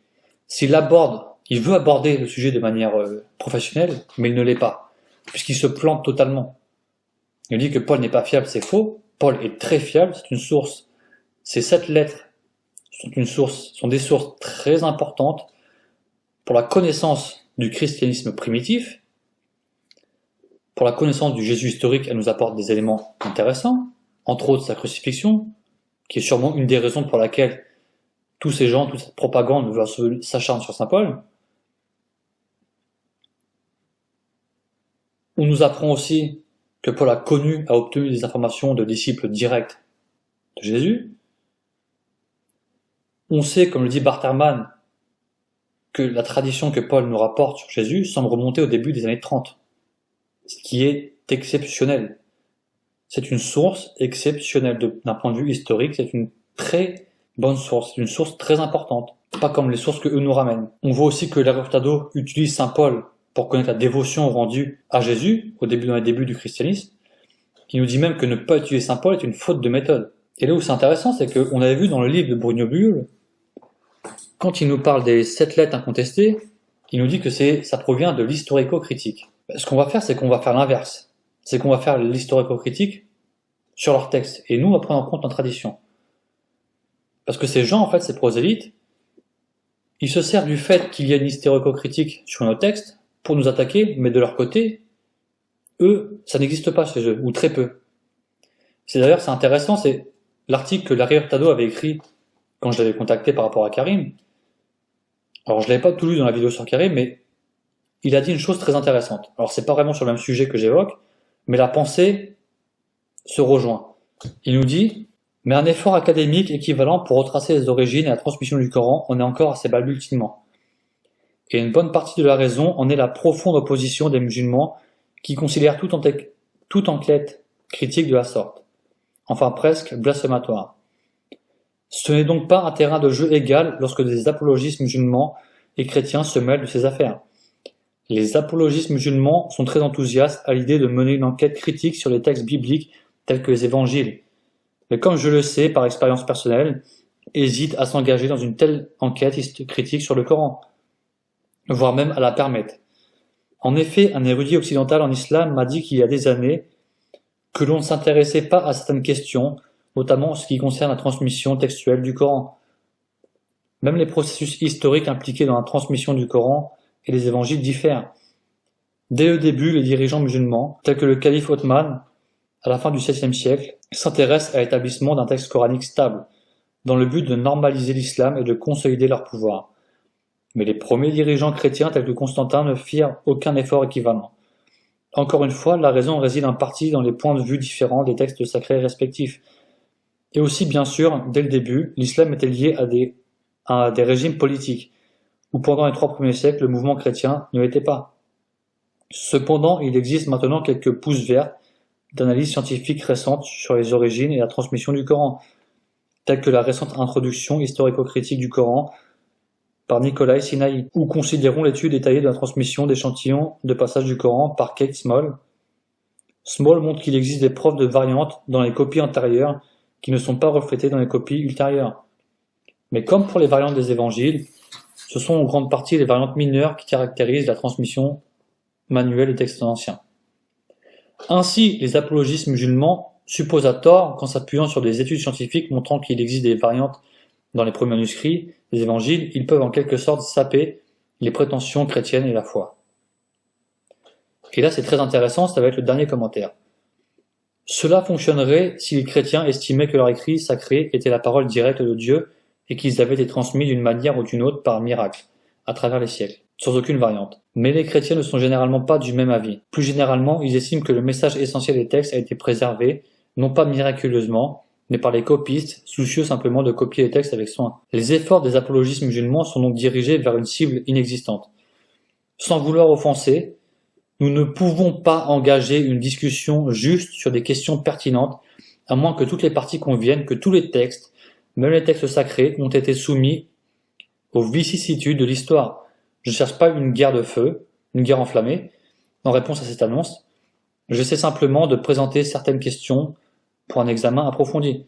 Il veut aborder le sujet de manière professionnelle, mais il ne l'est pas, puisqu'il se plante totalement. Il dit que Paul n'est pas fiable, c'est faux. Paul est très fiable, c'est une source. Ces 7 lettres sont des sources très importantes pour la connaissance du christianisme primitif. Pour la connaissance du Jésus historique, elle nous apporte des éléments intéressants, entre autres sa crucifixion, qui est sûrement une des raisons pour laquelle tous ces gens, toute cette propagande s'acharne sur Saint Paul. On nous apprend aussi que Paul a obtenu des informations de disciples directs de Jésus. On sait, comme le dit Barterman, que la tradition que Paul nous rapporte sur Jésus semble remonter au début des années 30, ce qui est exceptionnel. C'est une source exceptionnelle d'un point de vue historique, c'est une très bonne source, une source très importante, pas comme les sources que eux nous ramènent. On voit aussi que l'Aréopage utilise saint Paul pour connaître la dévotion rendue à Jésus, dans les débuts du christianisme, qui nous dit même que ne pas utiliser saint Paul est une faute de méthode. Et là où c'est intéressant, c'est qu'on avait vu dans le livre de Bruno Buhl, quand il nous parle des 7 lettres incontestées, il nous dit que ça provient de l'historico-critique. Ce qu'on va faire, c'est qu'on va faire l'inverse. C'est qu'on va faire l'historico-critique sur leur texte. Et nous, on va prendre en compte notre tradition. Parce que ces gens, en fait, ces prosélytes, ils se servent du fait qu'il y a une historico-critique sur nos textes pour nous attaquer, mais de leur côté, eux, ça n'existe pas chez eux, ou très peu. C'est intéressant, c'est l'article que Larry Hurtado avait écrit quand je l'avais contacté par rapport à Karim. Alors, je l'avais pas tout lu dans la vidéo sur Karim, mais il a dit une chose très intéressante. Alors, c'est pas vraiment sur le même sujet que j'évoque, mais la pensée se rejoint. Il nous dit, mais un effort académique équivalent pour retracer les origines et la transmission du Coran en est encore à ses balbutiements. Et une bonne partie de la raison en est la profonde opposition des musulmans qui considèrent toute enquête critique de la sorte. Enfin presque blasphématoire. Ce n'est donc pas un terrain de jeu égal lorsque des apologistes musulmans et chrétiens se mêlent de ces affaires. Les apologistes musulmans sont très enthousiastes à l'idée de mener une enquête critique sur les textes bibliques tels que les évangiles. Mais comme je le sais par expérience personnelle, hésitent à s'engager dans une telle enquête critique sur le Coran, voire même à la permettre. En effet, un érudit occidental en islam m'a dit qu'il y a des années que l'on ne s'intéressait pas à certaines questions, notamment en ce qui concerne la transmission textuelle du Coran. Même les processus historiques impliqués dans la transmission du Coran et les évangiles diffèrent. Dès le début, les dirigeants musulmans, tels que le calife Othman, à la fin du 7e siècle, s'intéressent à l'établissement d'un texte coranique stable, dans le but de normaliser l'islam et de consolider leur pouvoir. Mais les premiers dirigeants chrétiens tels que Constantin ne firent aucun effort équivalent. Encore une fois, la raison réside en partie dans les points de vue différents des textes sacrés respectifs. Et aussi, bien sûr, dès le début, l'islam était lié à des régimes politiques, où pendant les 3 premiers siècles, le mouvement chrétien ne l'était pas. Cependant, il existe maintenant quelques pouces verts d'analyse scientifique récente sur les origines et la transmission du Coran, telles que la récente introduction historico-critique du Coran par Nikolai Sinaï, ou considérons l'étude détaillée de la transmission d'échantillons de passages du Coran par Kate Small. Small montre qu'il existe des preuves de variantes dans les copies antérieures qui ne sont pas reflétées dans les copies ultérieures. Mais comme pour les variantes des évangiles, ce sont en grande partie les variantes mineures qui caractérisent la transmission manuelle des textes anciens. Ainsi, les apologistes musulmans supposent à tort qu'en s'appuyant sur des études scientifiques montrant qu'il existe des variantes dans les premiers manuscrits des évangiles, ils peuvent en quelque sorte saper les prétentions chrétiennes et la foi. Et là, c'est très intéressant, ça va être le dernier commentaire. Cela fonctionnerait si les chrétiens estimaient que leur écrit sacré était la parole directe de Dieu et qu'ils avaient été transmis d'une manière ou d'une autre par miracle, à travers les siècles, sans aucune variante. Mais les chrétiens ne sont généralement pas du même avis. Plus généralement, ils estiment que le message essentiel des textes a été préservé, non pas miraculeusement, mais par les copistes, soucieux simplement de copier les textes avec soin. Les efforts des apologistes musulmans sont donc dirigés vers une cible inexistante. Sans vouloir offenser, nous ne pouvons pas engager une discussion juste sur des questions pertinentes, à moins que toutes les parties conviennent que tous les textes, même les textes sacrés, ont été soumis aux vicissitudes de l'histoire. Je ne cherche pas une guerre de feu, une guerre enflammée, en réponse à cette annonce. J'essaie simplement de présenter certaines questions pour un examen approfondi.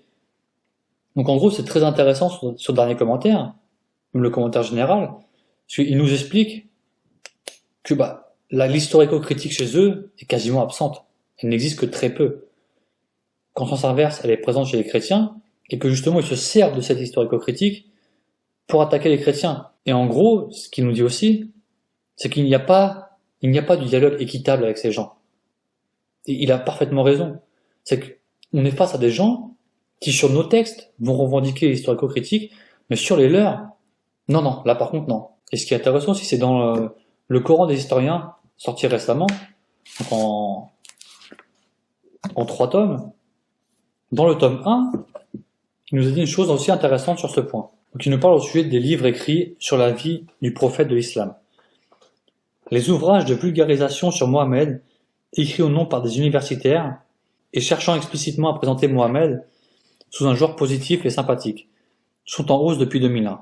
Donc en gros, c'est très intéressant sur le dernier commentaire, même le commentaire général, parce qu'il nous explique que l'historico-critique chez eux est quasiment absente. Elle n'existe que très peu. Qu'en sens inverse, elle est présente chez les chrétiens, et que justement ils se servent de cette historico-critique pour attaquer les chrétiens. Et en gros, ce qu'il nous dit aussi, c'est qu'il n'y a pas de dialogue équitable avec ces gens. Et il a parfaitement raison. C'est qu'on est face à des gens qui, sur nos textes, vont revendiquer l'historico-critique, mais sur les leurs, non, là par contre non. Et ce qui est intéressant aussi, c'est dans le Coran des historiens, sorti récemment, donc en 3 tomes, dans le tome 1, il nous a dit une chose aussi intéressante sur ce point. Donc il nous parle au sujet des livres écrits sur la vie du prophète de l'islam. Les ouvrages de vulgarisation sur Mohammed, écrits au nom par des universitaires, et cherchant explicitement à présenter Mohammed, sous un genre positif et sympathique, sont en hausse depuis 2001.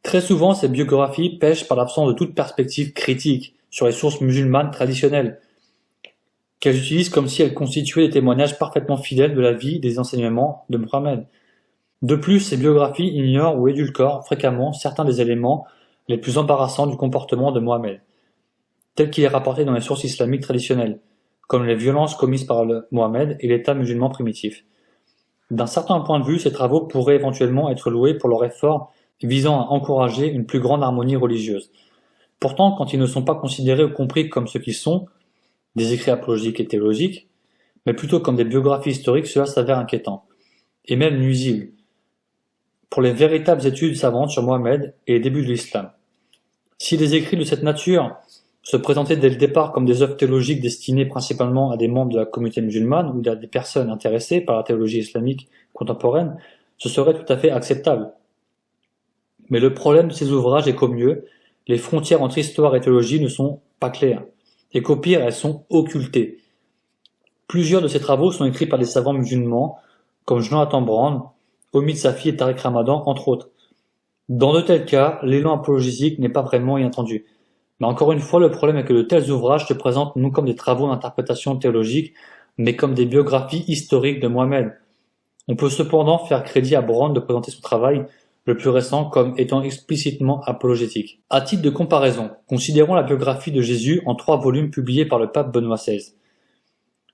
Très souvent, ces biographies pêchent par l'absence de toute perspective critique sur les sources musulmanes traditionnelles, qu'elles utilisent comme si elles constituaient des témoignages parfaitement fidèles de la vie et des enseignements de Mohammed. De plus, ces biographies ignorent ou édulcorent fréquemment certains des éléments les plus embarrassants du comportement de Mohammed, tel qu'il est rapporté dans les sources islamiques traditionnelles, comme les violences commises par Mohammed et l'État musulman primitif. D'un certain point de vue, ces travaux pourraient éventuellement être loués pour leur effort visant à encourager une plus grande harmonie religieuse. Pourtant, quand ils ne sont pas considérés ou compris comme ce qu'ils sont, des écrits apologiques et théologiques, mais plutôt comme des biographies historiques, cela s'avère inquiétant, et même nuisible, pour les véritables études savantes sur Mohammed et les débuts de l'islam. Si des écrits de cette nature se présentaient dès le départ comme des œuvres théologiques destinées principalement à des membres de la communauté musulmane ou à des personnes intéressées par la théologie islamique contemporaine, ce serait tout à fait acceptable. Mais le problème de ces ouvrages est qu'au mieux, les frontières entre histoire et théologie ne sont pas claires, et qu'au pire, elles sont occultées. Plusieurs de ces travaux sont écrits par des savants musulmans, comme Jonathan Brand, Omid Safi et Tariq Ramadan, entre autres. Dans de tels cas, l'élan apologétique n'est pas vraiment inattendu. Mais encore une fois, le problème est que de tels ouvrages se présentent non comme des travaux d'interprétation théologique, mais comme des biographies historiques de Mohammed. On peut cependant faire crédit à Brand de présenter son travail, le plus récent, comme étant explicitement apologétique. À titre de comparaison, considérons la biographie de Jésus en 3 volumes publiés par le pape Benoît XVI.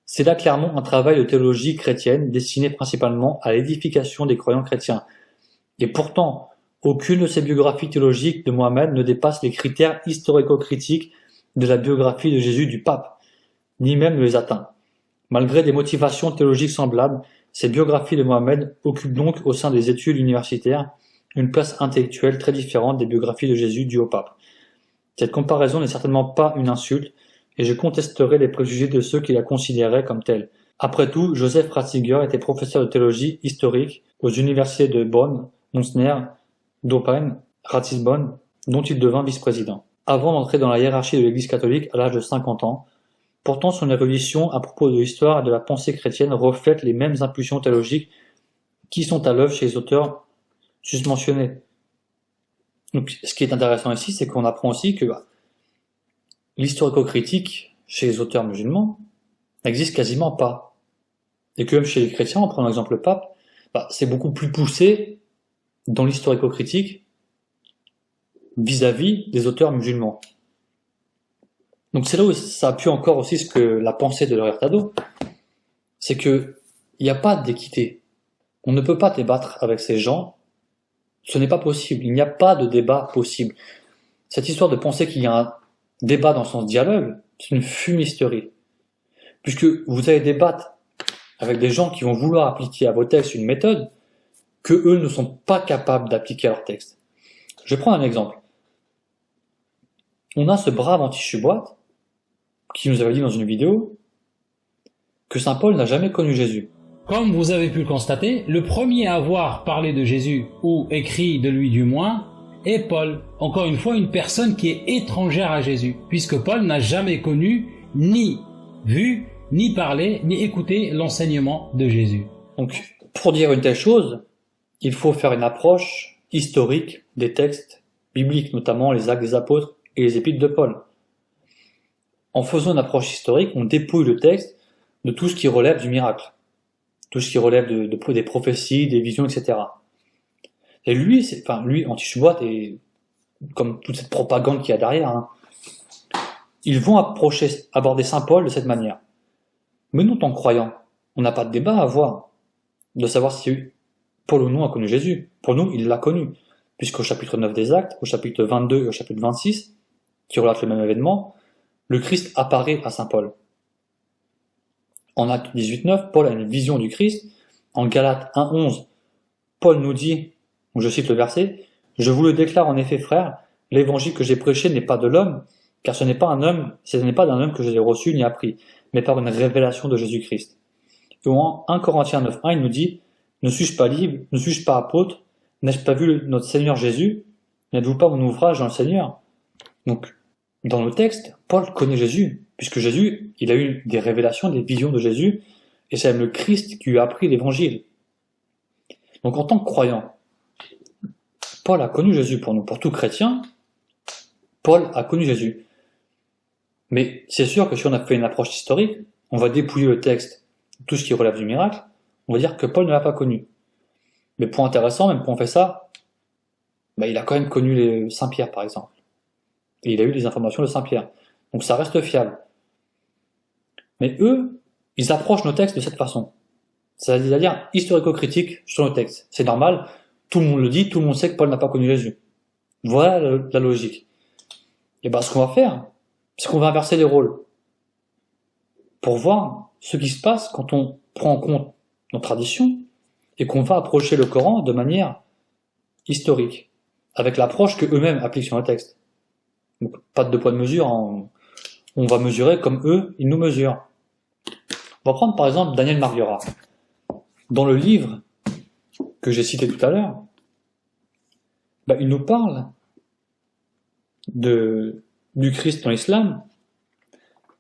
C'est là clairement un travail de théologie chrétienne destiné principalement à l'édification des croyants chrétiens. Et pourtant, aucune de ces biographies théologiques de Mohammed ne dépasse les critères historico-critiques de la biographie de Jésus du pape, ni même ne les atteint. Malgré des motivations théologiques semblables, ces biographies de Mohammed occupent donc au sein des études universitaires une place intellectuelle très différente des biographies de Jésus dues au pape. Cette comparaison n'est certainement pas une insulte, et je contesterai les préjugés de ceux qui la considéraient comme telle. Après tout, Joseph Ratzinger était professeur de théologie historique aux universités de Bonn, Münster, d'Oppenheim, Ratisbonne, dont il devint vice-président, avant d'entrer dans la hiérarchie de l'Église catholique à l'âge de 50 ans. Pourtant, son érudition à propos de l'histoire et de la pensée chrétienne reflète les mêmes impulsions théologiques qui sont à l'œuvre chez les auteurs susmentionnés. Donc, ce qui est intéressant ici, c'est qu'on apprend aussi que l'historico-critique chez les auteurs musulmans n'existe quasiment pas. Et que même chez les chrétiens, en prenant l'exemple le pape, c'est beaucoup plus poussé dans l'historico-critique vis-à-vis des auteurs musulmans. Donc c'est là où ça appuie encore aussi ce que la pensée de Laurier Tadeau, c'est que il n'y a pas d'équité. On ne peut pas débattre avec ces gens, ce n'est pas possible, il n'y a pas de débat possible. Cette histoire de penser qu'il y a un débat dans le sens dialogue, c'est une fumisterie. Puisque vous allez débattre avec des gens qui vont vouloir appliquer à vos textes une méthode que eux ne sont pas capables d'appliquer à leurs textes. Je prends un exemple. On a ce brave anti-Chuboite qui nous avait dit dans une vidéo que saint Paul n'a jamais connu Jésus. Comme vous avez pu le constater, le premier à avoir parlé de Jésus, ou écrit de lui du moins, est Paul. Encore une fois, une personne qui est étrangère à Jésus, puisque Paul n'a jamais connu, ni vu, ni parlé, ni écouté l'enseignement de Jésus. Donc, pour dire une telle chose, il faut faire une approche historique des textes bibliques, notamment les Actes des Apôtres et les Épîtres de Paul. En faisant une approche historique, on dépouille le texte de tout ce qui relève du miracle, tout ce qui relève des prophéties, des visions, etc. Et lui, anti-Chuboite, et comme toute cette propagande qu'il y a derrière, ils vont aborder saint Paul de cette manière. Mais nous, en tant que croyants, on n'a pas de débat à avoir, de savoir si Paul ou non a connu Jésus. Pour nous, il l'a connu, puisqu'au chapitre 9 des Actes, au chapitre 22 et au chapitre 26, qui relatent le même événement, le Christ apparaît à saint Paul. En Acte 18:9, Paul a une vision du Christ. En Galates 1:11, Paul nous dit, je cite le verset, « Je vous le déclare en effet, frères, l'évangile que j'ai prêché n'est pas de l'homme, car ce n'est pas d'un homme que je l'ai reçu ni appris, mais par une révélation de Jésus-Christ. » Et en 1 Corinthiens 9:1, il nous dit, « Ne suis-je pas libre, ne suis-je pas apôtre, n'ai-je pas vu notre Seigneur Jésus? N'êtes-vous pas mon ouvrage dans le Seigneur ?» Donc, dans le texte, Paul connaît Jésus, puisque Jésus, il a eu des révélations, des visions de Jésus, et c'est même le Christ qui lui a appris l'évangile. Donc en tant que croyant, Paul a connu Jésus pour nous. Pour tout chrétien, Paul a connu Jésus. Mais c'est sûr que si on a fait une approche historique, on va dépouiller le texte, tout ce qui relève du miracle, on va dire que Paul ne l'a pas connu. Mais point intéressant, même quand on fait ça, il a quand même connu les Saint-Pierre, par exemple. Et il a eu des informations de Saint-Pierre. Donc ça reste fiable. Mais eux, ils approchent nos textes de cette façon. C'est-à-dire historico-critique sur nos textes. C'est normal, tout le monde le dit, tout le monde sait que Paul n'a pas connu Jésus. Voilà la logique. Et ce qu'on va faire, c'est qu'on va inverser les rôles. Pour voir ce qui se passe quand on prend en compte nos traditions et qu'on va approcher le Coran de manière historique, avec l'approche que eux-mêmes appliquent sur le texte. Donc, pas de deux poids de mesure, on va mesurer comme eux, ils nous mesurent. On va prendre par exemple Daniel Marguerat. Dans le livre que j'ai cité tout à l'heure, il nous parle du Christ dans l'islam,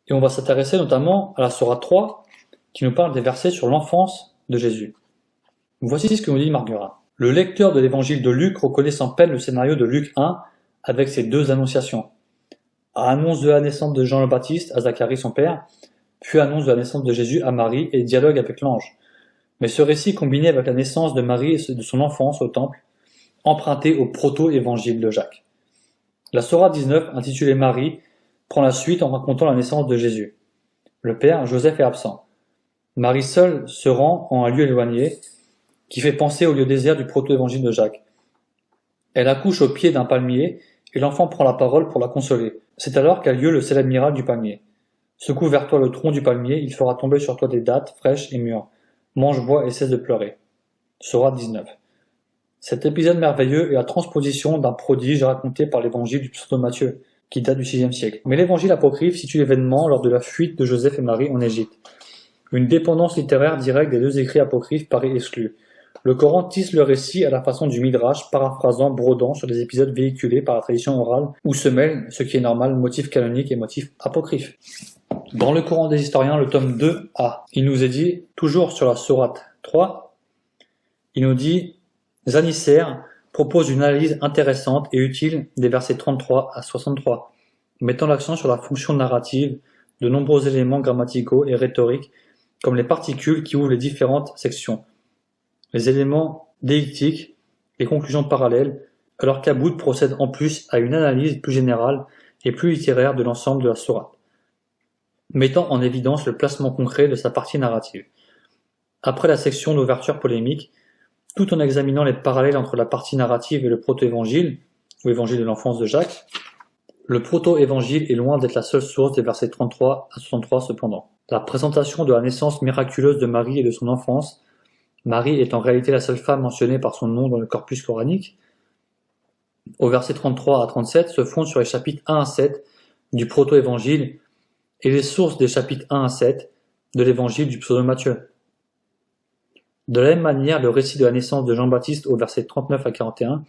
et on va s'intéresser notamment à la sourate 3, qui nous parle des versets sur l'enfance de Jésus. Voici ce que nous dit Marguerat. Le lecteur de l'évangile de Luc reconnaît sans peine le scénario de Luc 1 avec ses deux annonciations. Annonce de la naissance de Jean le Baptiste à Zacharie son père, puis annonce de la naissance de Jésus à Marie et dialogue avec l'ange. Mais ce récit combiné avec la naissance de Marie et de son enfance au temple, emprunté au proto-évangile de Jacques. La sourate 19, intitulée Marie, prend la suite en racontant la naissance de Jésus. Le père, Joseph, est absent. Marie seule se rend en un lieu éloigné, qui fait penser au lieu désert du proto-évangile de Jacques. Elle accouche au pied d'un palmier, et l'enfant prend la parole pour la consoler. C'est alors qu'a lieu le célèbre miracle du palmier. Secoue vers toi le tronc du palmier, il fera tomber sur toi des dattes fraîches et mûres. Mange, bois et cesse de pleurer. Sourate 19. Cet épisode merveilleux est la transposition d'un prodige raconté par l'évangile du psaume Matthieu, qui date du VIe siècle. Mais l'évangile apocryphe situe l'événement lors de la fuite de Joseph et Marie en Égypte. Une dépendance littéraire directe des deux écrits apocryphes paraît exclue. Le Coran tisse le récit à la façon du Midrash, paraphrasant, brodant sur des épisodes véhiculés par la tradition orale, où se mêlent, ce qui est normal, motifs canoniques et motifs apocryphes. Dans le Coran des historiens, le tome 2a, il nous est dit, toujours sur la sourate 3, il nous dit « Zanisser propose une analyse intéressante et utile des versets 33 à 63, mettant l'accent sur la fonction narrative de nombreux éléments grammaticaux et rhétoriques, comme les particules qui ouvrent les différentes sections, les éléments déictiques, les conclusions parallèles, alors qu'Aboud procède en plus à une analyse plus générale et plus littéraire de l'ensemble de la sourate, mettant en évidence le placement concret de sa partie narrative. Après la section d'ouverture polémique, tout en examinant les parallèles entre la partie narrative et le proto-évangile, ou évangile de l'enfance de Jacques, le proto-évangile est loin d'être la seule source des versets 33 à 63 cependant. La présentation de la naissance miraculeuse de Marie et de son enfance, Marie est en réalité la seule femme mentionnée par son nom dans le corpus coranique, au verset 33 à 37 se fonde sur les chapitres 1 à 7 du proto-évangile et les sources des chapitres 1 à 7 de l'évangile du psaume Matthieu. De la même manière, le récit de la naissance de Jean-Baptiste au verset 39 à 41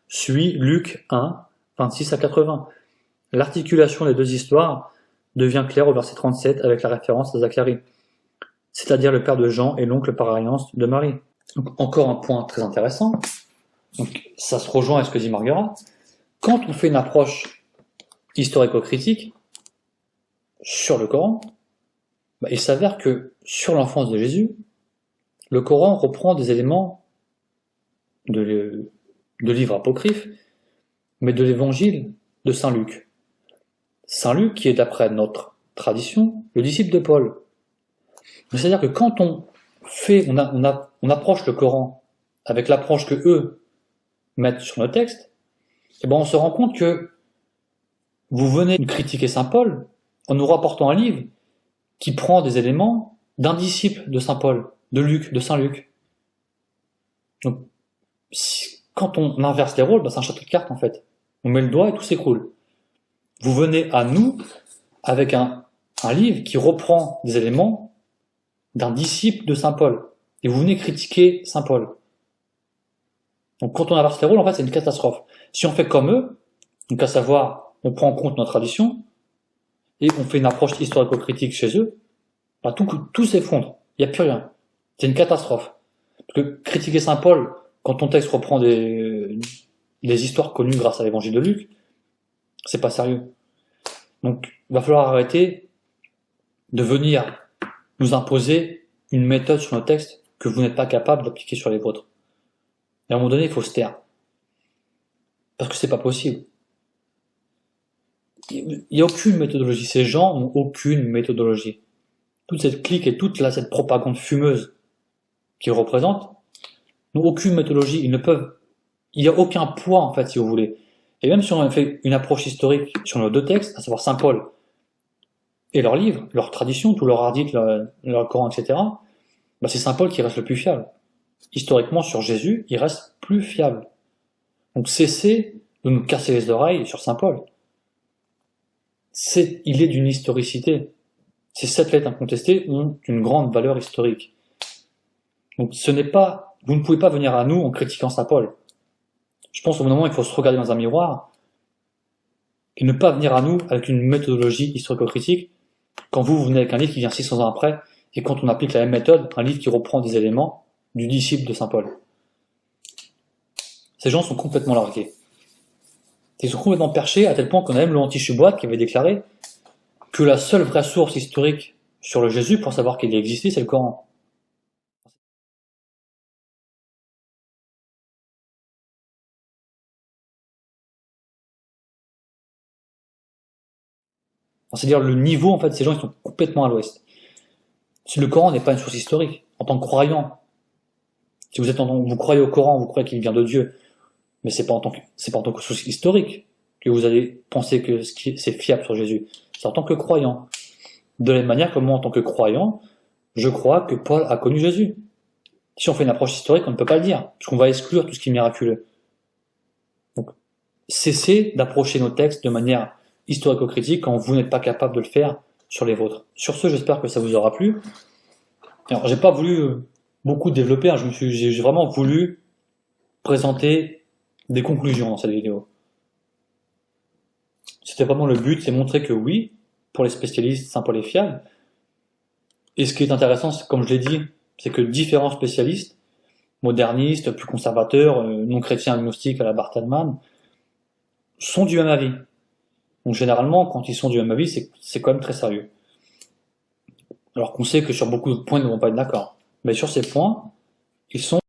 suit Luc 1, 26 à 80. L'articulation des deux histoires devient claire au verset 37 avec la référence à Zacharie, c'est-à-dire le père de Jean et l'oncle par alliance de Marie. Donc, encore un point très intéressant, donc, ça se rejoint à ce que dit Marguerat. Quand on fait une approche historico-critique sur le Coran, il s'avère que sur l'enfance de Jésus, le Coran reprend des éléments de livres apocryphes, mais de l'évangile de Saint Luc. Saint Luc, qui est d'après notre tradition, le disciple de Paul. C'est-à-dire que quand on approche le Coran avec l'approche que eux mettent sur nos textes, on se rend compte que vous venez de critiquer Saint Paul en nous rapportant un livre qui prend des éléments d'un disciple de Saint Paul, de Luc, de Saint Luc. Donc, quand on inverse les rôles, c'est un château de cartes en fait. On met le doigt et tout s'écroule. Vous venez à nous avec un livre qui reprend des éléments d'un disciple de Saint Paul. Et vous venez critiquer Saint Paul. Donc quand on inverse les rôles, en fait, c'est une catastrophe. Si on fait comme eux, donc à savoir, on prend en compte notre tradition, et on fait une approche historico-critique chez eux, tout s'effondre. Il n'y a plus rien. C'est une catastrophe. Parce que critiquer Saint Paul quand ton texte reprend des histoires connues grâce à l'évangile de Luc, c'est pas sérieux. Donc, il va falloir arrêter de venir nous imposer une méthode sur nos textes que vous n'êtes pas capable d'appliquer sur les vôtres. Et à un moment donné, il faut se taire. Parce que c'est pas possible. Il n'y a aucune méthodologie. Ces gens n'ont aucune méthodologie. Toute cette clique et toute cette propagande fumeuse qu'ils représentent n'ont aucune méthodologie. Il n'y a aucun poids, en fait, si vous voulez. Et même si on a fait une approche historique sur nos deux textes, à savoir Saint Paul et leurs livres, leurs traditions, tout leur hadith, leur Coran, etc., bah c'est Saint Paul qui reste le plus fiable. Historiquement, sur Jésus, il reste plus fiable. Donc cessez de nous casser les oreilles sur Saint Paul. Il est d'une historicité. Ces 7 lettres incontestées ont une grande valeur historique. Donc vous ne pouvez pas venir à nous en critiquant Saint Paul. Je pense au moment où il faut se regarder dans un miroir et ne pas venir à nous avec une méthodologie historico-critique quand vous venez avec un livre qui vient 600 ans après et quand on applique la même méthode, un livre qui reprend des éléments du disciple de Saint Paul. Ces gens sont complètement largués. Ils sont complètement perchés à tel point qu'on a même l'anti-Chuboat qui avait déclaré que la seule vraie source historique sur le Jésus pour savoir qu'il existait, c'est le Coran. C'est-à-dire le niveau, en fait, de ces gens, ils sont complètement à l'ouest. Si le Coran n'est pas une source historique, en tant que croyant, si vous croyez au Coran, vous croyez qu'il vient de Dieu, mais c'est pas en tant que source historique que vous allez penser que c'est fiable sur Jésus. C'est en tant que croyant. De la même manière que moi, en tant que croyant, je crois que Paul a connu Jésus. Si on fait une approche historique, on ne peut pas le dire, parce qu'on va exclure tout ce qui est miraculeux. Donc, cessez d'approcher nos textes de manière historico-critique quand vous n'êtes pas capable de le faire sur les vôtres. Sur ce, j'espère que ça vous aura plu. Alors, j'ai pas voulu beaucoup développer, hein, j'ai vraiment voulu présenter des conclusions dans cette vidéo. C'était vraiment le but, c'est montrer que oui, pour les spécialistes, Saint Paul est fiable. Et ce qui est intéressant, comme je l'ai dit, c'est que différents spécialistes, modernistes, plus conservateurs, non-chrétiens, agnostiques à la Barthelman, sont du même avis. Donc généralement, quand ils sont du même avis, c'est quand même très sérieux. Alors qu'on sait que sur beaucoup d'autres points, ils ne vont pas être d'accord. Mais sur ces points, ils sont